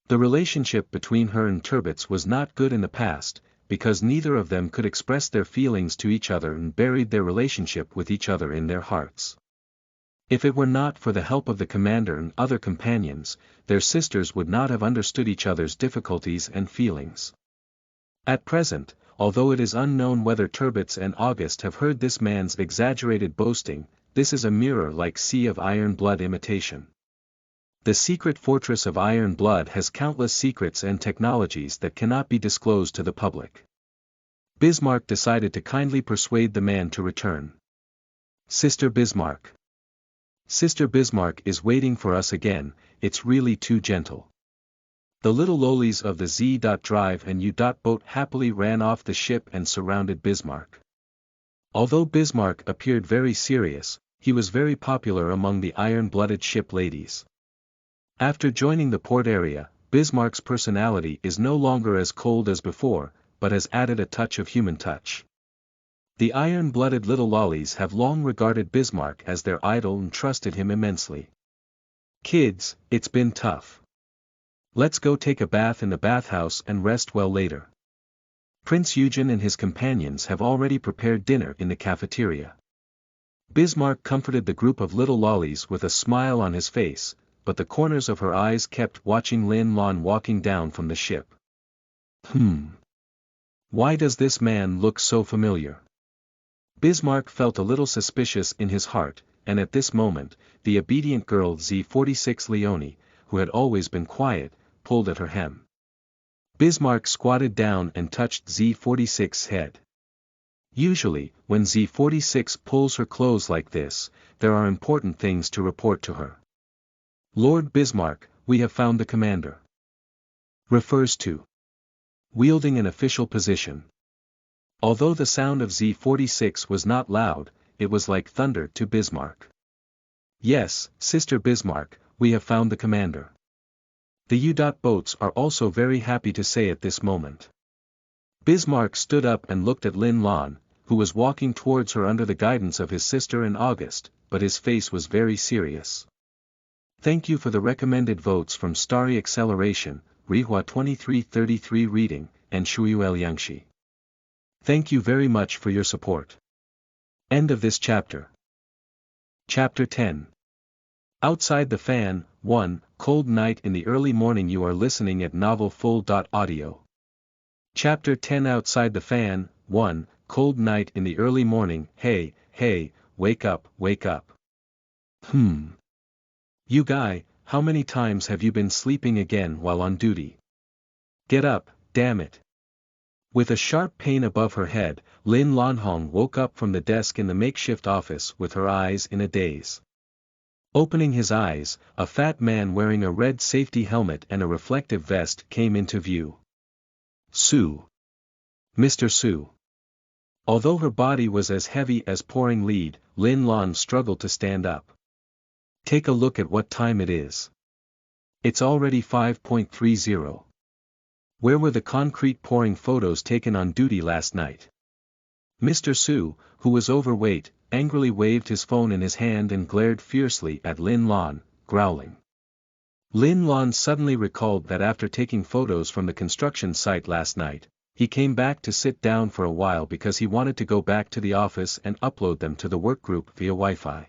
The relationship between her and Turbits was not good in the past, because neither of them could express their feelings to each other and buried their relationship with each other in their hearts. If it were not for the help of the commander and other companions, their sisters would not have understood each other's difficulties and feelings. At present, although it is unknown whether Turbits and August have heard this man's exaggerated boasting, this is a mirror-like sea of iron blood imitation. The secret fortress of Iron Blood has countless secrets and technologies that cannot be disclosed to the public. Bismarck decided to kindly persuade the man to return. Sister Bismarck. Sister Bismarck is waiting for us again, it's really too gentle. The little lolies of the Z.Drive and U.Boat happily ran off the ship and surrounded Bismarck. Although Bismarck appeared very serious, he was very popular among the iron-blooded ship ladies. After joining the port area, Bismarck's personality is no longer as cold as before, but has added a touch of human touch. The iron-blooded little lollies have long regarded Bismarck as their idol and trusted him immensely. Kids, it's been tough. Let's go take a bath in the bathhouse and rest well later. Prince Eugen and his companions have already prepared dinner in the cafeteria. Bismarck comforted the group of little lollies with a smile on his face, but the corners of her eyes kept watching Lin Lan walking down from the ship. Why does this man look so familiar? Bismarck felt a little suspicious in his heart, and at this moment, the obedient girl Z46 Leonie, who had always been quiet, pulled at her hem. Bismarck squatted down and touched Z46's head. Usually, when Z46 pulls her clothes like this, there are important things to report to her. Lord Bismarck, we have found the commander. Refers to wielding an official position. Although the sound of Z46 was not loud, it was like thunder to Bismarck. Yes, Sister Bismarck, we have found the commander. The U.Boats are also very happy to say at this moment. Bismarck stood up and looked at Lin Lan, who was walking towards her under the guidance of his sister and August, but his face was very serious. Thank you for the recommended votes from Starry Acceleration, Rihua 2333 Reading, and Shuyu Yangshi. Thank you very much for your support. End of this chapter. Chapter 10. Outside the Fan, 1, Cold Night in the Early Morning. You are listening at novelfull.audio. Chapter 10. Outside the Fan, 1, Cold Night in the Early Morning. Hey, hey, wake up, wake up. You guy, how many times have you been sleeping again while on duty? Get up, damn it. With a sharp pain above her head, Lin Lanhong woke up from the desk in the makeshift office with her eyes in a daze. Opening his eyes, a fat man wearing a red safety helmet and a reflective vest came into view. Su. Mr. Su. Although her body was as heavy as pouring lead, Lin Lan struggled to stand up. Take a look at what time it is. It's already 5:30. Where were the concrete pouring photos taken on duty last night? Mr. Su, who was overweight, angrily waved his phone in his hand and glared fiercely at Lin Lan, growling. Lin Lan suddenly recalled that after taking photos from the construction site last night, he came back to sit down for a while because he wanted to go back to the office and upload them to the workgroup via Wi-Fi.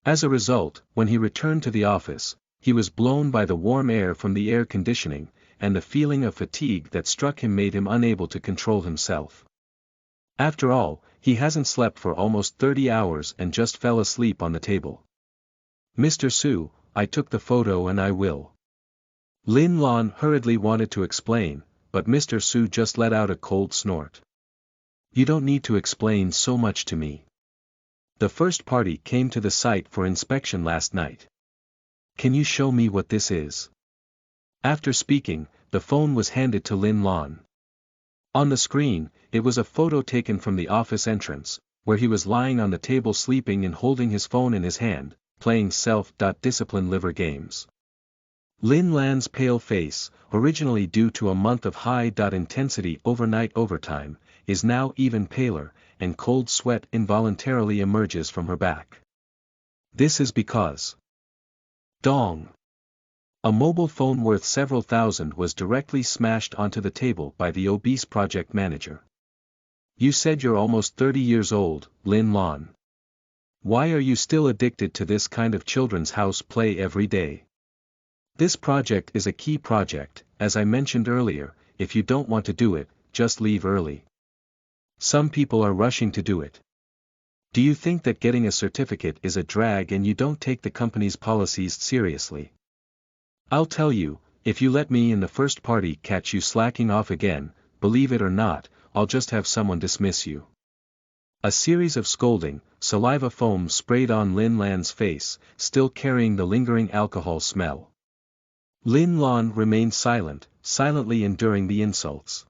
As a result, when he returned to the office, he was blown by the warm air from the air conditioning, and the feeling of fatigue that struck him made him unable to control himself. After all, he hasn't slept for almost 30 hours and just fell asleep on the table. Mr. Su, I took the photo and I will. Lin Lan hurriedly wanted to explain, but Mr. Su just let out a cold snort. You don't need to explain so much to me. The first party came to the site for inspection last night. Can you show me what this is? After speaking, the phone was handed to Lin Lan. On the screen, it was a photo taken from the office entrance, where he was lying on the table sleeping and holding his phone in his hand, playing self-discipline liver games. Lin Lan's pale face, originally due to a month of high-intensity overnight overtime, is now even paler, and cold sweat involuntarily emerges from her back. This is because Dong! A mobile phone worth several thousand was directly smashed onto the table by the obese project manager. You said you're almost 30 years old, Lin Lan. Why are you still addicted to this kind of children's house play every day? This project is a key project, as I mentioned earlier. If you don't want to do it, just leave early. Some people are rushing to do it. Do you think that getting a certificate is a drag and you don't take the company's policies seriously? I'll tell you, if you let me in the first party catch you slacking off again, believe it or not, I'll just have someone dismiss you. A series of scolding, saliva foam sprayed on Lin Lan's face, still carrying the lingering alcohol smell. Lin Lan remained silent, silently enduring the insults.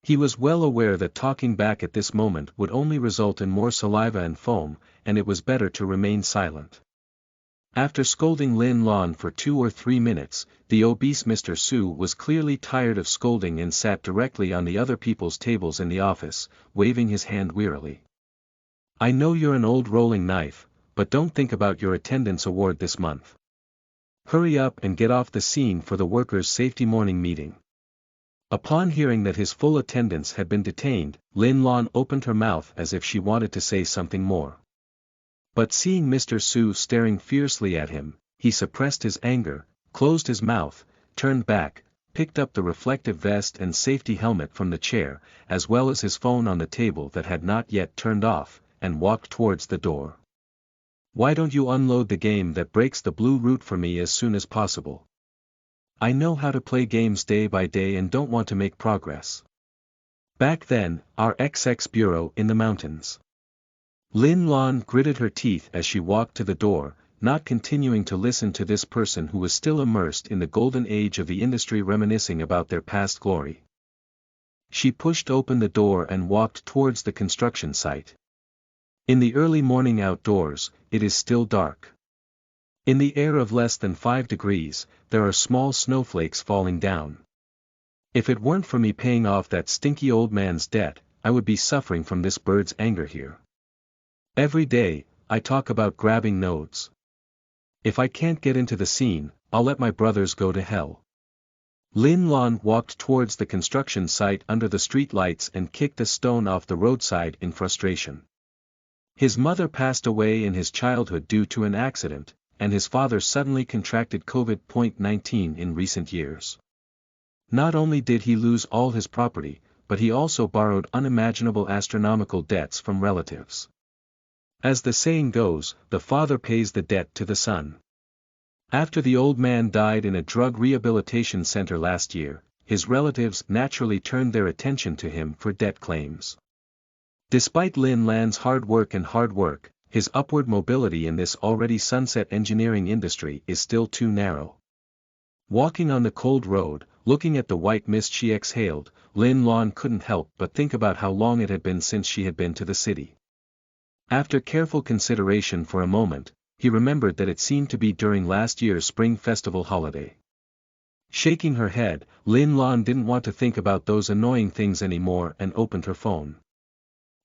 He was well aware that talking back at this moment would only result in more saliva and foam, and it was better to remain silent. After scolding Lin Lan for 2 or 3 minutes, the obese Mr. Su was clearly tired of scolding and sat directly on the other people's tables in the office, waving his hand wearily. I know you're an old rolling knife, but don't think about your attendance award this month. Hurry up and get off the scene for the workers' safety morning meeting. Upon hearing that his full attendance had been detained, Lin Lan opened her mouth as if she wanted to say something more. But seeing Mr. Su staring fiercely at him, he suppressed his anger, closed his mouth, turned back, picked up the reflective vest and safety helmet from the chair, as well as his phone on the table that had not yet turned off, and walked towards the door. Why don't you unload the game that breaks the blue route for me as soon as possible? I know how to play games day by day and don't want to make progress. Back then, our XX bureau in the mountains. Lin Lan gritted her teeth as she walked to the door, not continuing to listen to this person who was still immersed in the golden age of the industry reminiscing about their past glory. She pushed open the door and walked towards the construction site. In the early morning outdoors, it is still dark. In the air of less than 5 degrees, there are small snowflakes falling down. If it weren't for me paying off that stinky old man's debt, I would be suffering from this bird's anger here. Every day, I talk about grabbing nodes. If I can't get into the scene, I'll let my brothers go to hell. Lin Lan walked towards the construction site under the street lights and kicked a stone off the roadside in frustration. His mother passed away in his childhood due to an accident, and his father suddenly contracted COVID-19 in recent years. Not only did he lose all his property, but he also borrowed unimaginable astronomical debts from relatives. As the saying goes, the father pays the debt to the son. After the old man died in a drug rehabilitation center last year, his relatives naturally turned their attention to him for debt claims. Despite Lin Lan's hard work, his upward mobility in this already sunset engineering industry is still too narrow. Walking on the cold road, looking at the white mist she exhaled, Lin Lan couldn't help but think about how long it had been since she had been to the city. After careful consideration for a moment, he remembered that it seemed to be during last year's spring festival holiday. Shaking her head, Lin Lan didn't want to think about those annoying things anymore and opened her phone.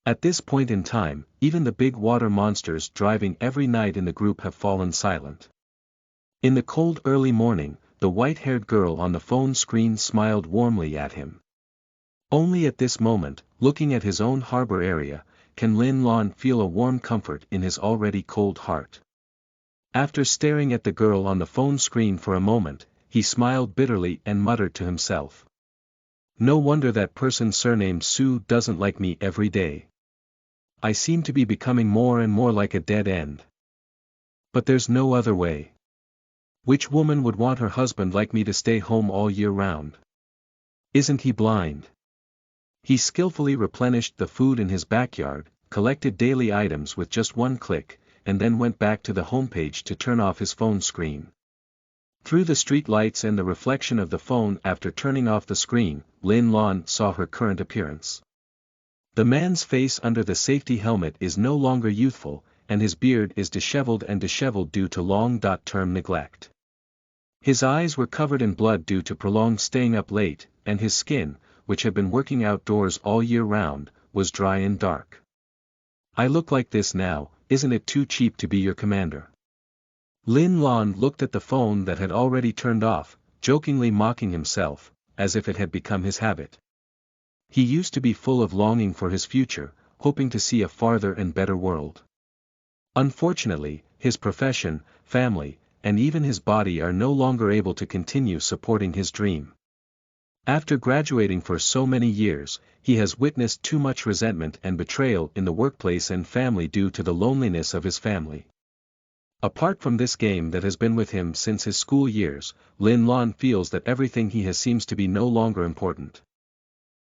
At this point in time, even the big water monsters driving every night in the group have fallen silent. In the cold early morning, the white-haired girl on the phone screen smiled warmly at him. Only at this moment, looking at his own harbor area, can Lin Lan feel a warm comfort in his already cold heart. After staring at the girl on the phone screen for a moment, he smiled bitterly and muttered to himself. No wonder that person surnamed Su doesn't like me every day. I seem to be becoming more and more like a dead end. But there's no other way. Which woman would want her husband like me to stay home all year round? Isn't he blind? He skillfully replenished the food in his backyard, collected daily items with just one click, and then went back to the homepage to turn off his phone screen. Through the street lights and the reflection of the phone after turning off the screen, Lin Lan saw her current appearance. The man's face under the safety helmet is no longer youthful, and his beard is disheveled due to long-term neglect. His eyes were covered in blood due to prolonged staying up late, and his skin, which had been working outdoors all year round, was dry and dark. "I look like this now, isn't it too cheap to be your commander?" Lin Lan looked at the phone that had already turned off, jokingly mocking himself, as if it had become his habit. He used to be full of longing for his future, hoping to see a farther and better world. Unfortunately, his profession, family, and even his body are no longer able to continue supporting his dream. After graduating for so many years, he has witnessed too much resentment and betrayal in the workplace and family due to the loneliness of his family. Apart from this game that has been with him since his school years, Lin Lan feels that everything he has seems to be no longer important.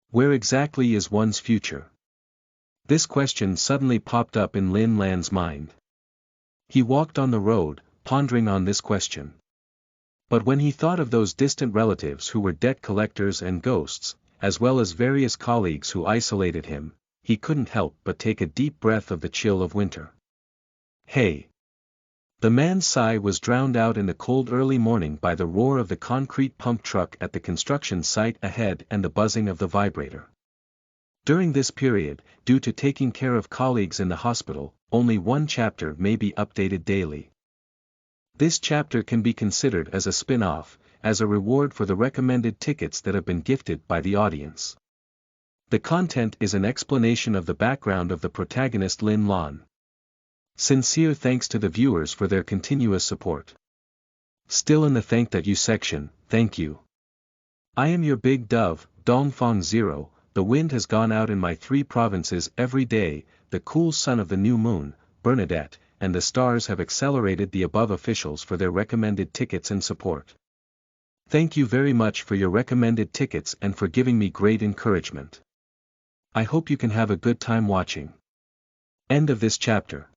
Where exactly is one's future? This question suddenly popped up in Lin Lan's mind. He walked on the road, pondering on this question. But when he thought of those distant relatives who were debt collectors and ghosts, as well as various colleagues who isolated him, he couldn't help but take a deep breath of the chill of winter. "Hey!" The man's sigh was drowned out in the cold early morning by the roar of the concrete pump truck at the construction site ahead and the buzzing of the vibrator. During this period, due to taking care of colleagues in the hospital, only one chapter may be updated daily. This chapter can be considered as a spin-off, as a reward for the recommended tickets that have been gifted by the audience. The content is an explanation of the background of the protagonist Lin Lan. Sincere thanks to the viewers for their continuous support. Still in the thank that you section, thank you. I am your big dove, Dongfang 0, the wind has gone out in my 3 provinces every day, the cool sun of the new moon, Bernadette, and the stars have accelerated the above officials for their recommended tickets and support. Thank you very much for your recommended tickets and for giving me great encouragement. I hope you can have a good time watching. End of this chapter.